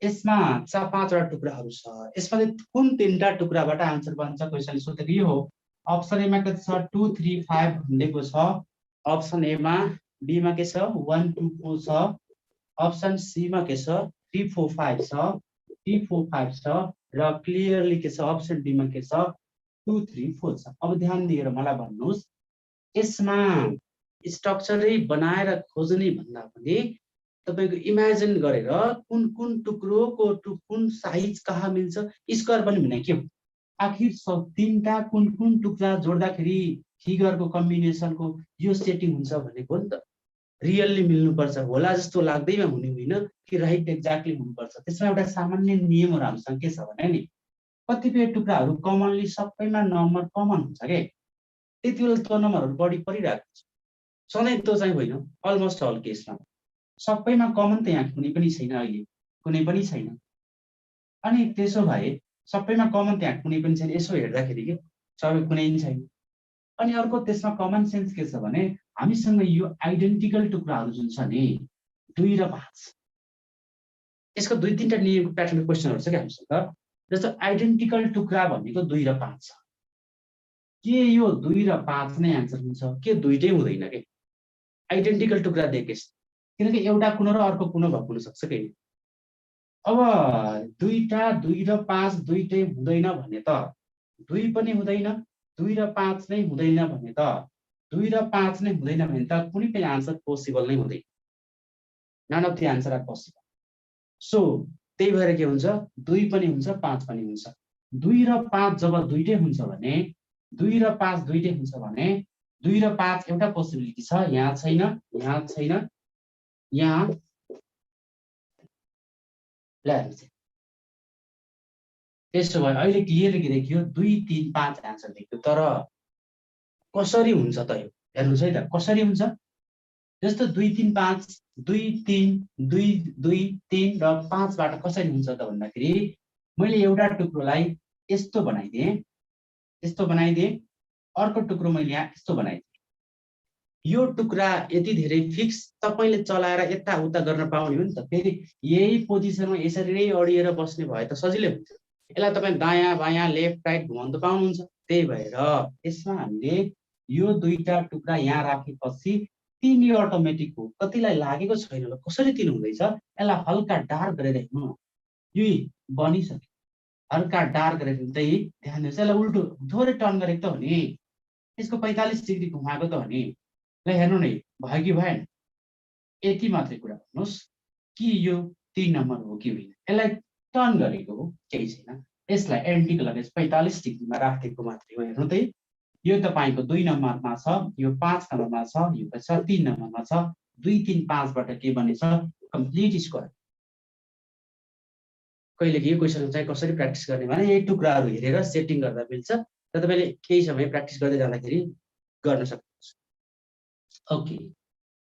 यसमा 5 वटा टुक्राहरू छ, यसमा कुन 3टा टुक्राबाट आन्सर बन्छ क्वेसनले सोधेको यो हो। अप्सन ए मा के छ 2 3 5 भनेको छ, अप्सन ए मा, बी मा के छ 1 2 4 छ, अप्सन सी मा के छ 3 4 5 छ, 3 4 5 छ, र क्लियरली के छ अप्सन डी मा के छ 2 3 4 छ। अब ध्यान दिएर मलाई भन्नुस्, यसमा स्ट्रक्चरै बनाएर खोज्ने भन्दा पनि तपाईको इमेजिन गरेर कुन कुन टुक्रोको कुन साइज कहाँ मिल्छ, स्क्वायर पनि भने के हो, आखिर 3टा कुन कुन टुक्रा जोड्दाखेरि फिगरको कम्बिनेसनको यो सेटिङ हुन्छ भनेको नि त रियल्ली मिल्नुपर्छ, होला जस्तो लाग्दैमा हुने होइन कि राइट एक्ज्याक्टली हुनुपर्छ। त्यसमा एउटा सामान्य नियमहरु हामीसँग के छ भने नि, कतिपय टुक्राहरू कमनली सबैमा नम्बर कमन हुन्छ के, त्यति बेला त्यो नम्बरहरू बढी परिरहेको हुन्छ, सधैँ त्यो चाहिँ होइन, अलमोस्ट अल केसमा सबैमा कमन त यहाँ कुनै पनि छैन, अहिले कुनै पनि छैन। अनि त्यसो भए सबैमा कमन त यहाँ कुनै पनि छैन, यसो हेर्दाखेरि के सबै कुनै पनि छैन। अनि अर्को त्यसमा कमन सेन्स के छ भने हामीसँग यो आइडेन्टिकल टुक्राहरू जुन छ नि 2 र 5, यसको 2 3टा नियमको प्याटर्नको क्वेसनहरु छ के हामीसँग। जस्तो आइडेन्टिकल टुक्रा भनेको 2 र 5 छ, के यो 2 र 5 नै आन्सर हुन्छ के दुईटै हुँदैन के, आइडेन्टिकल टुक्रा देखेस्, किनकि एउटा कुनो र अर्को कुनो भएको हुन सक्छ के। अब 2 र 5 दुईटै हुँदैन भने त 2 पनि हुँदैन, 2 र 5 नै हुँदैन भने त 2 र 5 नै हुँदैन भने त कुनै पनि आन्सर पोसिबल नै हुँदैन, none of the answer are possible. So त्यही भएर के हुन्छ 2 पनि हुन्छ 5 पनि हुन्छ। 2 र 5 जब दुईटै हुन्छ भने 2 र 5 दुईटै हुन्छ भने 2 र 5 एउटा पोसिबिलिटी छ, यहाँ छैन, यहाँ छैन, यहाँ ल्याएर त्यसो भए अहिले क्लियरली देखियो 2 3 5 आन्सर देखियो। तर कसरी हुन्छ त यो हेर्नुहोस् है त कसरी हुन्छ जस्तो 2 3 5 2 3 2 2 3 र 5 बाट कसरी हुन्छ त भन्दाखेरि मैले एउटा टुक्रोलाई यस्तो बनाइदिएँ अर्को टुक्रो मैले यहाँ यस्तो बनाइदिएँ यो टुक्रा यति धेरै फिक्स तपाईले चलाएर यताउता गर्न पाउने हो नि त फेरि यही पोजिसनमा यसरी नै अडिएर बस्ने भए त सजिलै हुन्थ्यो यसलाई तपाईँ दायाँ बायाँ लेफ्ट राइट घुमाउन त पाउनुहुन्छ त्यही भएर यसमा हामीले यो दुईटा टुक्रा यहाँ राखेपछि तिमी अटोमेटिक हो कतिलाई लागेको छैन ल कसरी तिन हुँदैछ यसलाई हल्का डार्क गरेर हेर्नु यो बनिसक्यो हल्का डार्क गरेर हेर्दै ध्यान दिनुहोस् यसलाई उल्टो थोरै टर्न गरेको त हो नि यसको 45 डिग्री घुमाएको त हो नि ल हेर्नु नै भयो कि भएन यति मात्रै कुरा गर्नुहोस् कि यो 3 नम्बर हो कि होइन यसलाई टर्न गरेको हो केही छैन यसलाई एन्टीको लगेज 45 डिग्रीमा राखेको मात्रै हो हेर्नु त यो तपाईको 2 नम्बरमा छ यो 5 नम्बरमा छ यो छ 3 नम्बरमा छ 2 3 5 बाट के बनेछ कम्प्लिट स्क्वायर कहिले के क्वेशन चाहिँ कसरी प्र्याक्टिस गर्ने भने यही टुक्राहरू हेरेर सेटिङ गर्दा मिल्छ र तपाईले केही समय प्र्याक्टिस गर्दै जाँदाखेरि गर्न सक्नुहुन्छ ओके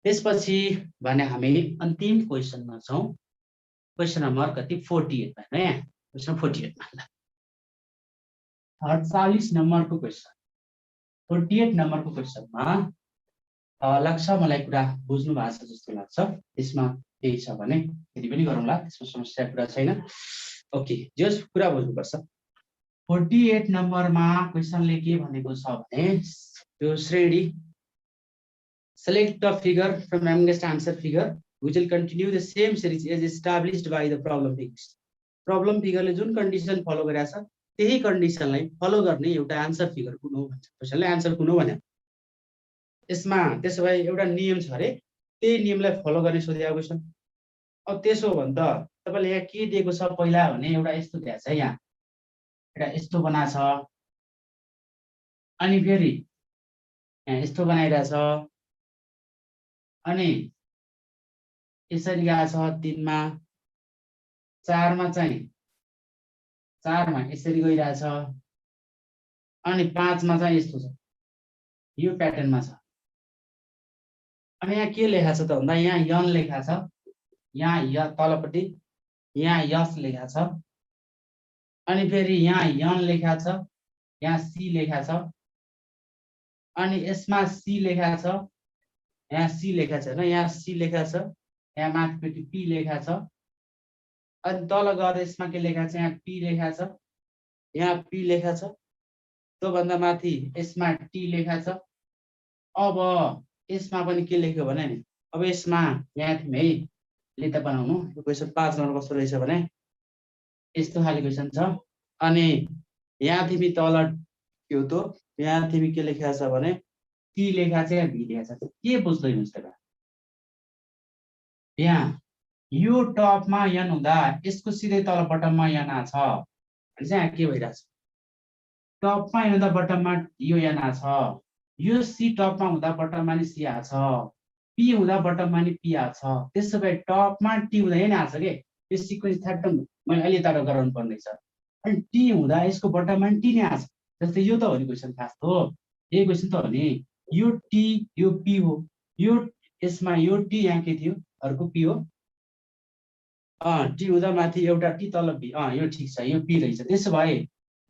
त्यसपछि भने हामी अन्तिम क्वेशनमा छौं क्वेशन नम्बर कति 48 मा हैन क्वेशन 48 मा 48 नम्बरको क्वेशन 48 नम्बरको क्वेशनमा लाग्छ मलाई कुरा बुझ्नु भएको छ जस्तो लाग्छ यसमा केही छ भने फेरि पनि गरौँला त्यसमा समस्या कुरा छैन ओके जस कुरा बुझ्नुपर्छ 48 नम्बरमा क्वेशनले के भनेको छ भने त्यो श्रेणी select a figure from youngest answer figure which will continue the same series as established by the problem figures problem figure ले जुन कन्डिसन फलो गरेछ त्यही कन्डिसनलाई फलो गर्ने एउटा आन्सर फिगर कुन हो भन्छ क्वेशनले आन्सर कुन हो भने यसमा त्यसो भए एउटा नियम छ रे त्यही नियमलाई फलो गर्ने सोधेको क्वेशन अब त्यसो हो भने त तपाईले यहाँ के दिएको छ पहिला भने एउटा यस्तो दिएको छ यहाँ एउटा यस्तो बनाछ अनि फेरि यहाँ यस्तो बनाइराछ अनि यसरी गएको छ 3 मा 4 मा चाहिँ 4 मा यसरी गइराछ अनि 5 मा चाहिँ यस्तो छ यो प्याटर्नमा छ अनि यहाँ के लेखा छ त भन्दा यहाँ यन लेखा छ यहाँ य तलपट्टि यहाँ यस लेखा छ अनि फेरि यहाँ यन लेखा छ यहाँ सी लेखा छ अनि यसमा सी लेखा छ यहाँ सी लेखा छ हैन यहाँ सी लेखा छ यहाँ माथिपट्टि पी लेखा छ अनि तल गएर यसमा के लेखा छ यहाँ पी लेखा छ यहाँ पी लेखा छ त्यो भन्दा माथि यसमा टी लेखा छ अब यसमा पनि के लेख्यो भने नि अब यसमा यहाँ थिम है लेता बनाउनु यो क्वेशन 5 नम्बर कस्तो रहेछ भने यस्तो खाले क्वेशन छ अनि यहाँ थिमी तल के हो त यहाँ थिमी के लेखेको छ भने टी लेखा छ यहाँ भी लेखा छ के बुझ्दै हुनुहुन्छ त यहाँ यो टपमा यन हुँदा यसको सिधै तल बटममा यहाँ छ अनि चाहिँ के भइराछ टपमा हुँदा बटममा यो यहाँ छ यो सी टपमा हुँदा बटममा नि सी आछ पी हुँदा बटममा नि पी आछ त्यसो भए टपमा टी हुँदा यहाँ आछ के यो सिक्वेन्स थ्याक्टम मैले अहिले तारा गराउनु पर्ने छ अनि टी हुँदा यसको बटममा नि टी नै आछ जस्तै यो त हो नि क्वेशन खास हो यही क्वेशन त हो नि यो टी यो पी हो यो यसमा यो टी यहाँ के थियो अर्को पी हो टी हुँदा माथि एउटा टी तल पी यो ठीक छ यो पी रहेछ त्यसो भए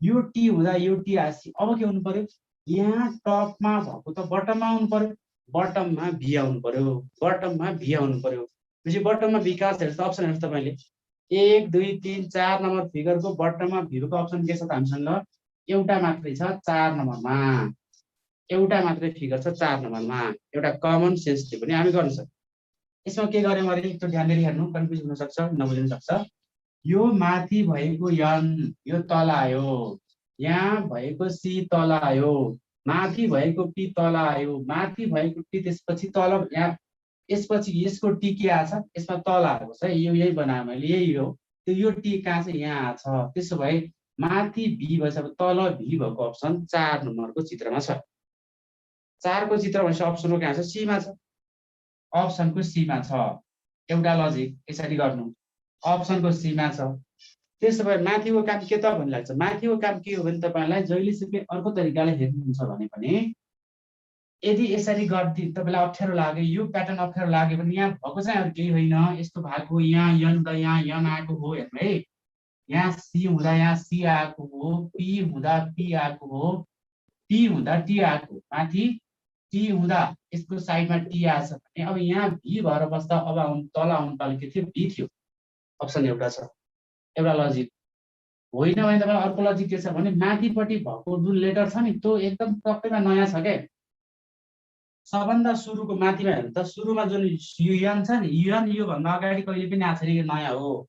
यो टी हुँदा यो टी आसी अब के हुनु पर्यो यहाँ टपमा भएको त बटममा आउनु पर्यो बटममा भी आउनु पर्यो बटममा भी आउनु पर्यो पछि बटममा विकास हेर्छ अप्सन हेर्छ तपाईले 1 2 3 4 नम्बर फिगरको बटममा भीको अप्सन के छ त हामीसँग एउटा मात्रै छ 4 नम्बरमा एउटा मात्रै फिगर छ 4 नम्बरमा एउटा कमन सेन्सले पनि हामी गर्न सक्छौं यसमा के गरे मैले एक ध्यान दिएर हेर्नु कन्फ्युज हुन सक्छ नबुझ्न सक्छ यो माथि भएको यन यो तल आयो यहाँ भएको सी तल आयो माथि भएको पी तल आयो माथि भएको टी त्यसपछि तल यहाँ यसपछि यसको टी के आछ यसमा तल आएको छ यो यही बनाए मैले यही हो त्यो यो टी कहाँ छ यहाँ आछ त्यसो भए माथि भी भएछ तल भी भएको अप्सन 4 नम्बरको चित्रमा छ 4 को चित्र भनेपछि अप्सनको कहाँ छ सी मा छ अप्सनको सी मा छ एउटा लजिक यसरी गर्नु अप्सनको सी मा छ त्यसो भए माथिको काम के त भन्ने लाग्छ माथिको काम के हो भने तपाईलाई जहिले सुकै अर्को तरिकाले हेर्नुहुन्छ भने पनि यदि यसरी गर्दै तपाईँलाई अप्ठ्यारो लाग्यो, यो प्याटर्न अप्ठ्यारो लाग्यो भने यहाँ भएको चाहिँ अरू केही होइन, यस्तो भएको यहाँ यन हुँदा यहाँ यन आएको हो। हेर्नु है, यहाँ सी हुँदा यहाँ सी आएको हो, पी हुँदा पी आएको हो, टी हुँदा टी आएको, माथि टी हुँदा यसको साइडमा टी आएछ भने अब यहाँ भी भएर बस्दा अब आउनु तल आउनु पालो के थियो, भी थियो। अप्सन एउटा छ, एउटा लजिक होइन भने तपाईँ अर्को लजिक के छ भने माथिपट्टि भएको जुन लेटर छ नि त्यो एकदम टक्कैमा नयाँ छ क्या। सबभन्दा सुरुको माथिमा हेर्नु त, सुरुमा जुन युएन छ नि, युएन योभन्दा अगाडि कहिले पनि आएको छैन, यो नयाँ हो।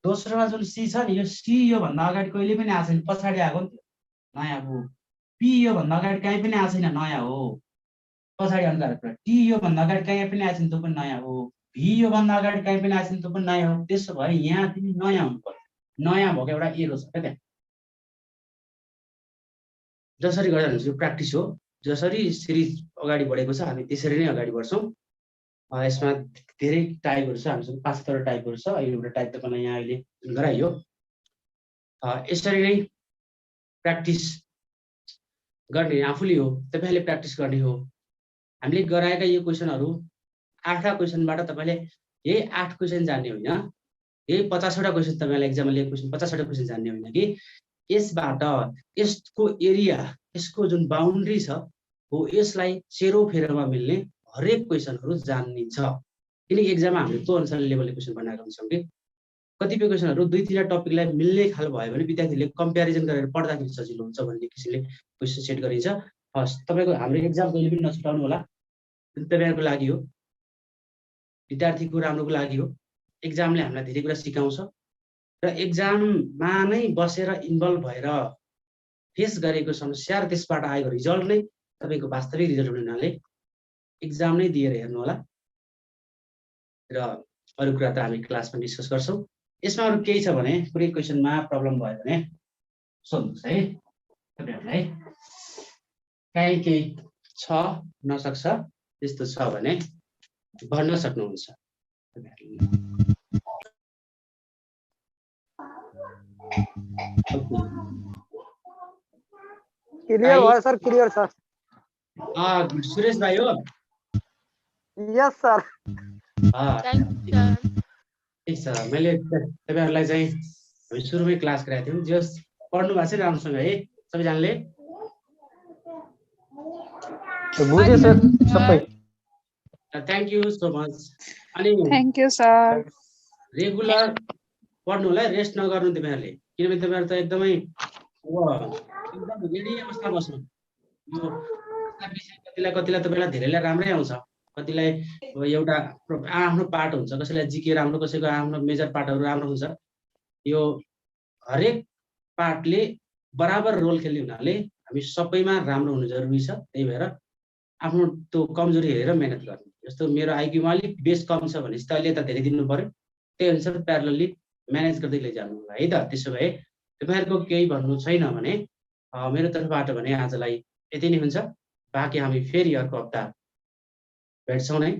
दोस्रोमा जुन सी छ नि, यो सी योभन्दा अगाडि कहिले पनि आएको छैन, पछाडि आएको नि त्यो नयाँ हो। पी योभन्दा अगाडि कहीँ पनि आएको छैन, नयाँ हो, पछाडि अनुसार। टी योभन्दा अगाडि कहीँ पनि आएको छैन, त्यो पनि नयाँ हो। भी योभन्दा अगाडि कहीँ पनि आएको छैन, त्यो पनि नयाँ हो। त्यसो भए यहाँ तिमी नयाँ हुनु पर्यो, नयाँ भएको एउटा एरो छ क्या त्यहाँ। जसरी गर्दा हुन्छ, यो प्र्याक्टिस हो। जसरी सिरिज अगाडि बढेको छ हामी त्यसरी नै अगाडि बढ्छौँ। यसमा धेरै टाइपहरू छ, हामीसँग 5 टाइपहरू छ। एउटा टाइप तपाईँलाई यहाँ अहिले गराइयो। यसरी नै प्र्याक्टिस गर्ने आफूले हो, तपाईँले प्र्याक्टिस गर्ने हो। हामीले गराएका यो क्वेसनहरू 8 क्वेसनबाट तपाईँले यही 8 क्वेसन जान्ने होइन, यही 50वटा क्वेसन तपाईँलाई एक्जाममा लिएको क्वेसन 50वटा क्वेसन जान्ने होइन कि यसबाट यसको एरिया, यसको जुन बााउन्ड्री छ हो, यसलाई सेरोफेरोमा मिल्ने हरेक क्वेसनहरू जानिन्छ। किनकि एक्जाममा हामीले त्यो अनुसारले लेभलले क्वेसन बनाएका हुन्छौँ कि कतिपय क्वेसनहरू 2-3 टपिकलाई मिल्ने खाल भयो भने विद्यार्थीले कम्पेरिजन गरेर पढ्दाखेरि सजिलो हुन्छ भन्ने किसिमले क्वेसन सेट गरिन्छ। हस्, तपाईँको हाम्रो एक्जाम कहिले पनि नछुटाउनु होला, तपाईँहरूको लागि हो, विद्यार्थीको राम्रोको लागि हो। एक्जामले हामीलाई धेरै कुरा सिकाउँछ र एक्जाममा नै बसेर इन्भल्भ भएर फेस गरेको समस्या र त्यसबाट आएको रिजल्ट नै तपाईँको वास्तविक रिजल्ट हुने हुनाले एक्जाम नै दिएर हेर्नु होला। र अरू कुरा त हामी क्लासमा डिस्कस गर्छौँ। यसमा अरू केही छ भने, कुनै क्वेसनमा प्रब्लम भयो भने सोध्नुहोस् है, तपाईँहरूलाई काहीँ केही छ नसक्छ त्यस्तो छ भने भन्न सक्नुहुन्छ। क्लियर भयो सर, क्लियर छ। सुरेश भाइ हो? यस सर। ठिक छ, मैले तपाईँहरूलाई चाहिँ हामी सुरुमै क्लास गराएको थियौँ। जस पढ्नु भएको छ राम्रोसँग है सबैजनाले? बुझेँ सर सबै। Thank you so much. अनि थ्याङ्क यू सर। रेगुलर पढ्नु होला, रेस्ट नगर्नु तपाईँहरूले, किनभने तपाईँहरू त एकदमै एकदम रेडी अवस्था बस्नु। यो कतिलाई धेरैलाई राम्रै आउँछ, कतिलाई एउटा आफ्नो पार्ट हुन्छ, कसैलाई जिके राम्रो, कसैको आफ्नो मेजर पार्टहरू राम्रो हुन्छ। यो हरेक पार्टले बराबर रोल खेल्ने हुनाले हामी सबैमा राम्रो हुनु जरुरी छ। त्यही भएर आफ्नो त्यो कमजोरी हेरेर मेहनत गर्नु। जस्तो मेरो आइक्यूमा अलिक बेस कम छ भने अहिले त धेरै दिनु पर्यो, त्यही अनुसार प्यारलली म्यानेज गर्दै लैजानु होला है त। त्यसो भए तपाईँहरूको केही भन्नु छैन भने मेरो तर्फबाट भने आजलाई यति नै हुन्छ। बाँकी हामी फेरि अर्को हप्ता भेट्छौँ नै।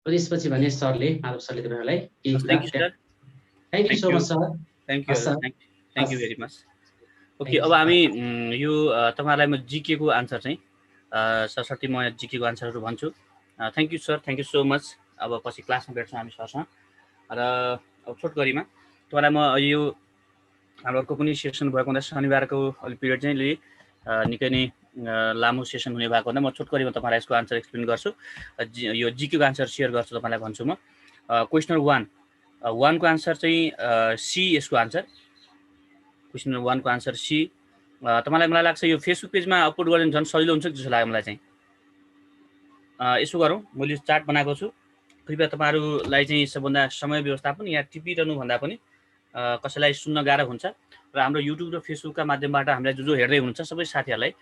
त्यसपछि भने सरले, माधव सरले तपाईँहरूलाई thank you so much sir. Thank you very much. Okay, अब हामी यो तपाईँहरूलाई म जिकेको आन्सर चाहिँ सरस्वती म जिकेको आन्सरहरू भन्छु। Thank you sir, thank you so much. अब पछि क्लासमा भेट्छौँ हामी सरसँग। र अब छोटकरीमा तपाईँलाई म यो हाम्रो अर्को पनि सेसन भएको हुँदा शनिबारको पिरियड चाहिँ निकै नै लामो सेसन हुने भएको हुँदा म छोटकरीमा तपाईँलाई यसको आन्सर एक्सप्लेन गर्छु। यो जिकेको आन्सर सेयर गर्छु तपाईँलाई भन्छु म। क्वेसन नम्बर 1 को आन्सर चाहिँ सी, यसको आन्सर क्वेसन नम्बर 1 को आन्सर सी। तपाईँलाई मलाई लाग्छ यो फेसबुक पेजमा अपलोड गर्ने झन् सजिलो हुन्छ जस्तो लाग्यो मलाई चाहिँ। यसो गरौँ, मैले चार्ट बनाएको छु, कृपया तपाईँहरूलाई चाहिँ सबभन्दा समय व्यवस्थापन यहाँ टिपिरहनु भन्दा पनि कसैलाई सुन्न गाह्रो हुन्छ र हाम्रो युट्युब र फेसबुकका माध्यमबाट हामीलाई जो हेर्दै हुनुहुन्छ सबै साथीहरूलाई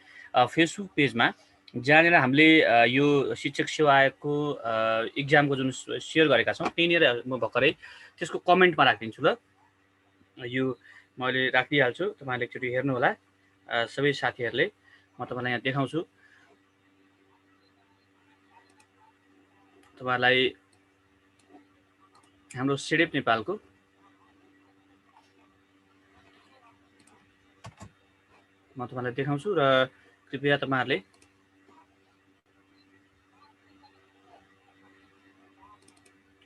फेसबुक पेजमा जहाँनिर हामीले यो शिक्षक सेवा आयोगको इक्जामको जुन सेयर गरेका छौँ त्यहीँनिर म भर्खरै त्यसको कमेन्टमा राखिदिन्छु ल। यो मैले राखिदिइहाल्छु, तपाईँहरूले एकचोटि हेर्नु होला सबै साथीहरूले। म तपाईँलाई यहाँ देखाउँछु, तपाईँलाई हाम्रो सेडेप नेपालको म तपाईँलाई देखाउँछु र कृपया तपाईँहरूले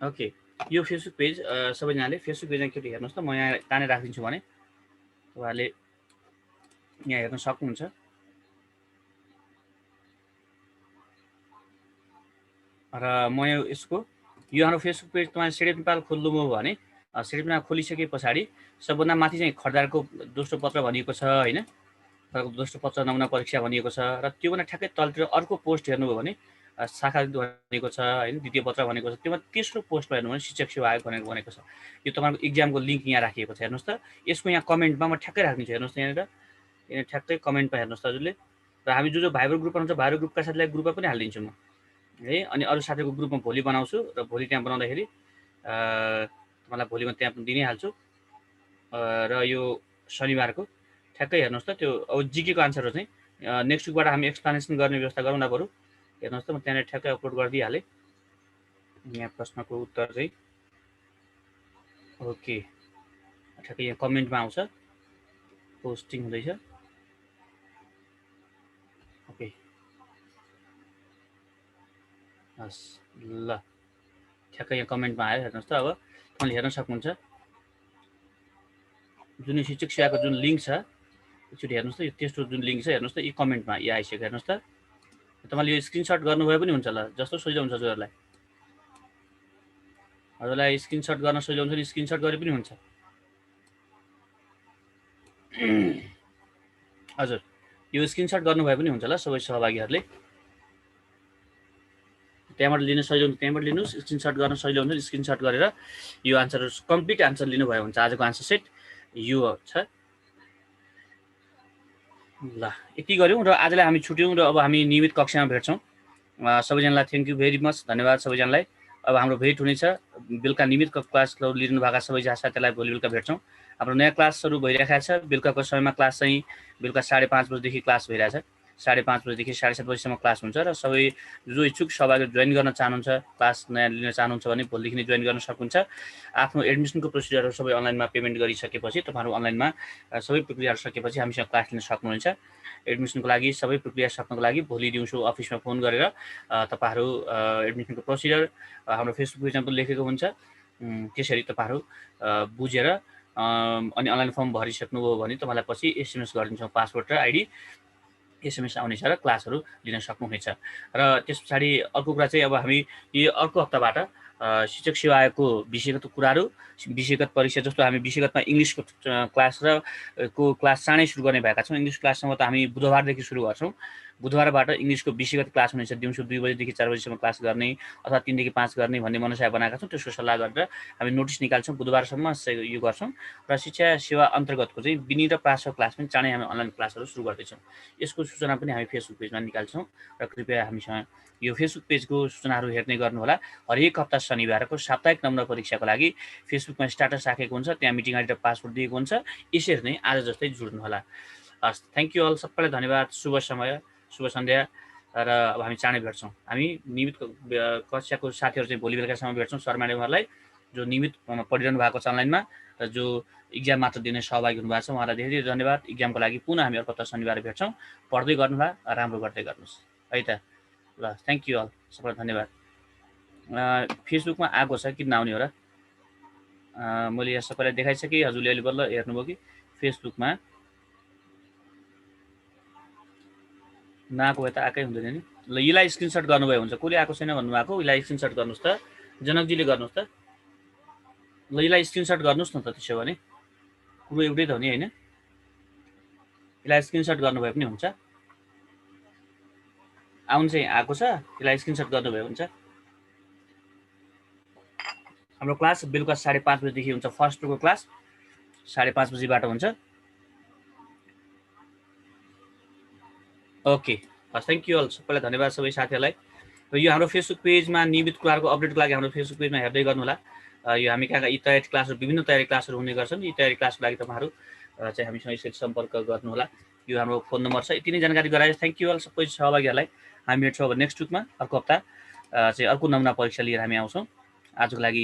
ओके यो फेसबुक पेज सबैजनाले फेसबुक पेजमा के हेर्नुहोस् त म यहाँ तानेर राखिदिन्छु भने तपाईँहरूले यहाँ हेर्न सक्नुहुन्छ र म यसको यो हाम्रो फेसबुक पेज तपाईँ सिडिएफ नेपाल खोल्नुभयो भने सिडिएफ नेपाल खोलिसके पछाडि सबभन्दा माथि चाहिँ खरिदारको दोस्रो पत्र भनिएको छ होइन दोस्रो पत्र नमुना परीक्षा भनिएको छ र त्योभन्दा ठ्याक्कै तलतिर अर्को पोस्ट हेर्नुभयो भने शाखा भनेको छ होइन द्वितीय पत्र भनेको छ त्योमा तेस्रो पोस्टमा हेर्नु भने शिक्षक सेवा आयोग भनेको छ यो तपाईँको इक्जामको लिङ्क यहाँ राखिएको छ हेर्नुहोस् त यसको यहाँ कमेन्टमा म ठ्याक्कै राखिदिन्छु हेर्नुहोस् त यहाँ ठ्याक्कै कमेन्टमा हेर्नुहोस् त हजुरले र हामी जो भाइबर ग्रुपमा हुन्छ भाइबर ग्रुपका साथीलाई ग्रुपमा पनि हालिदिन्छु म है अनि अरू साथीको ग्रुपमा भोलि बनाउँछु र भोलि त्यहाँ बनाउँदाखेरि तपाईँलाई भोलि म त्यहाँ दिनै हाल्छु र यो शनिबारको ठ्याक्कै हेर्नुहोस् त त्यो अब जिकेको आन्सरहरू चाहिँ नेक्स्ट विकबाट हामी एक्सप्लेनेसन गर्ने व्यवस्था गरौँ न बरु हेर्नुहोस् त म त्यहाँनिर ठ्याक्कै अपलोड गरिदिइहालेँ यहाँ प्रश्नको उत्तर चाहिँ ओके ठ्याक्कै यहाँ कमेन्टमा आउँछ पोस्टिङ हुँदैछ ओके हस् ल ठ्याक्कै यहाँ कमेन्टमा आयो हेर्नुहोस् त अब तपाईँले हेर्न सक्नुहुन्छ जुन शिक्षक सेवाको जुन लिङ्क छ एकचोटि हेर्नुहोस् त यो तेस्रो जुन लिङ्क छ हेर्नुहोस् त यो कमेन्टमा यो आइसक्यो हेर्नुहोस् त तपाईँले यो स्क्रिनसट गर्नुभयो पनि हुन्छ ल जस्तो सजिलो हुन्छ हजुरलाई स्क्रिनसट गर्न सजिलो हुन्छ नि स्क्रिनसट गरे पनि हुन्छ हजुर यो स्क्रिनसट गर्नुभयो पनि हुन्छ ल सबै सहभागीहरूले त्यहाँबाट लिन सजिलो हुन्छ त्यहाँबाट लिनुहोस् स्क्रिनसट गर्न सजिलो हुन्छ स्क्रिनसट गरेर यो आन्सर कम्प्लिट आन्सर लिनुभयो हुन्छ आजको आन्सर सेट यो छ ल यति गऱ्यौँ र आजलाई हामी छुट्यौँ र अब हामी नियमित कक्षामा भेट्छौँ सबैजनालाई थ्याङ्क यू भेरी मच धन्यवाद सबैजनालाई अब हाम्रो भेट हुनेछ बेलुका नियमित क्लासहरू लिनुभएका सबै साथीहरूलाई भोलि बेलुका भेट्छौँ हाम्रो नयाँ क्लासहरू भइरहेको छ बेलुकाको समयमा क्लास चाहिँ बेलुका 5:30 बजेदेखि क्लास भइरहेछ 5:30 बजेदेखि 7:30 बजीसम्म क्लास हुन्छ र सबै जो इच्छुक सहभागी जोइन गर्न चाहनुहुन्छ क्लास नयाँ लिन चाहनुहुन्छ भने भोलिदेखि नै जोइन गर्न सक्नुहुन्छ आफ्नो एडमिसनको प्रोसिजरहरू सबै अनलाइनमा पेमेन्ट गरिसकेपछि तपाईँहरू अनलाइनमा सबै प्रक्रियाहरू सकेपछि हामीसँग क्लास लिन सक्नुहुन्छ एडमिसनको लागि सबै प्रक्रिया सक्नको लागि भोलि दिउँसो अफिसमा फोन गरेर तपाईँहरू एडमिसनको प्रोसिजर हाम्रो फेसबुक पेजमा पनि लेखेको हुन्छ त्यसरी तपाईँहरू बुझेर अनि अनलाइन फर्म भरिसक्नुभयो भने तपाईँलाई पछि एसएमएस गरिदिन्छौँ पासवर्ड र आइडी एसएमएस आउनेछ र क्लासहरू लिन सक्नुहुनेछ र त्यस पछाडि अर्को कुरा चाहिँ अब हामी यो अर्को हप्ताबाट शिक्षक सेवा आयोगको विषयगत कुराहरू विषयगत परीक्षा जस्तो हामी विषयगतमा इङ्ग्लिसको क्लास र क्लास चाँडै सुरु गर्ने भएका छौँ इङ्ग्लिस क्लाससँग त हामी बुधबारदेखि सुरु गर्छौँ बुधबारबाट इङ्ग्लिसको विषयगत क्लास हुनेछ दिउँसो 2 बजेदेखि 4 बजीसम्म क्लास गर्ने अथवा 3 देखि 5 गर्ने भन्ने मनसाय बनाएका छौँ त्यसको सल्लाह गरेर हामी नोटिस निकाल्छौँ बुधबारसम्म यो गर्छौँ र शिक्षा सेवा अन्तर्गतको चाहिँ बिनी र प्रासको क्लास पनि चाँडै हामी अनलाइन क्लासहरू सुरु गर्दैछौँ यसको सूचना पनि हामी फेसबुक पेजमा निकाल्छौँ र कृपया हामीसँग यो फेसबुक पेजको सूचनाहरू हेर्ने गर्नुहोला हरेक हप्ता शनिबारको साप्ताहिक नमुना परीक्षाको लागि फेसबुकमा स्ट्याटस राखेको हुन्छ त्यहाँ मिटिङ आइडी र पासवर्ड दिएको हुन्छ यसरी नै आज जस्तै जुड्नुहोला हस् थ्याङ्क यू अल सबैलाई धन्यवाद शुभ समय शुभ सन्ध्या र अब हामी चाँडै भेट्छौँ हामी नियमित कक्षाको साथीहरू चाहिँ भोलि बेलुकासम्म भेट्छौँ सर म्याडमहरूलाई जो नियमित पढिरहनु भएको छ अनलाइनमा र जो इक्जाम मात्र दिने सहभागी हुनुभएको छ उहाँलाई धेरै धेरै धन्यवाद इक्जामको लागि पुनः हामी अर्को हप्ता शनिबार भेट्छौँ पढ्दै गर्नुहोला राम्रो गर्दै गर्नुहोस् है त ल थ्याङ्क यू अल सबैलाई धन्यवाद फेसबुकमा आएको छ किन नआउने हो र मैले यहाँ सबैलाई देखाइसकेँ हजुरले अहिले बल्ल हेर्नुभयो कि फेसबुकमा नआएको भए त आएकै हुँदैन नि ल यसलाई स्क्रिनसट गर्नुभयो हुन्छ कसले आएको छैन भन्नुभएको यसलाई स्क्रिनसट गर्नुहोस् त जनकजीले गर्नुहोस् त ल यसलाई स्क्रिनसट गर्नुहोस् न त त्यसो भने कुरो एउटै त हो नि होइन यसलाई स्क्रिनसट गर्नुभयो पनि हुन्छ आउनु चाहिँ आएको छ यसलाई स्क्रिनसट गर्नुभयो हुन्छ हाम्रो क्लास बेलुका 5:30 बजेदेखि हुन्छ फर्स्ट टुको क्लास 5:30 बजीबाट हुन्छ ओके हस् थ्याङ्क यू अल सबैलाई धन्यवाद सबै साथीहरूलाई र यो हाम्रो फेसबुक पेजमा नियमित कुराहरूको अपडेटको लागि हाम्रो फेसबुक पेजमा हेर्दै गर्नुहोला यो हामी कहाँ यी तयारी क्लासहरू विभिन्न तयारी क्लासहरू हुने गर्छन् यी तयारी क्लासको लागि तपाईँहरू चाहिँ हामीसँग यसरी सम्पर्क गर्नुहोला यो हाम्रो फोन नम्बर छ यति नै जानकारी गराए थ्याङ्क यू अल सबै सहभागीहरूलाई हामी भेट्छौँ अब नेक्स्ट विकमा अर्को हप्ता चाहिँ अर्को नमुना परीक्षा लिएर हामी आउँछौँ आजको लागि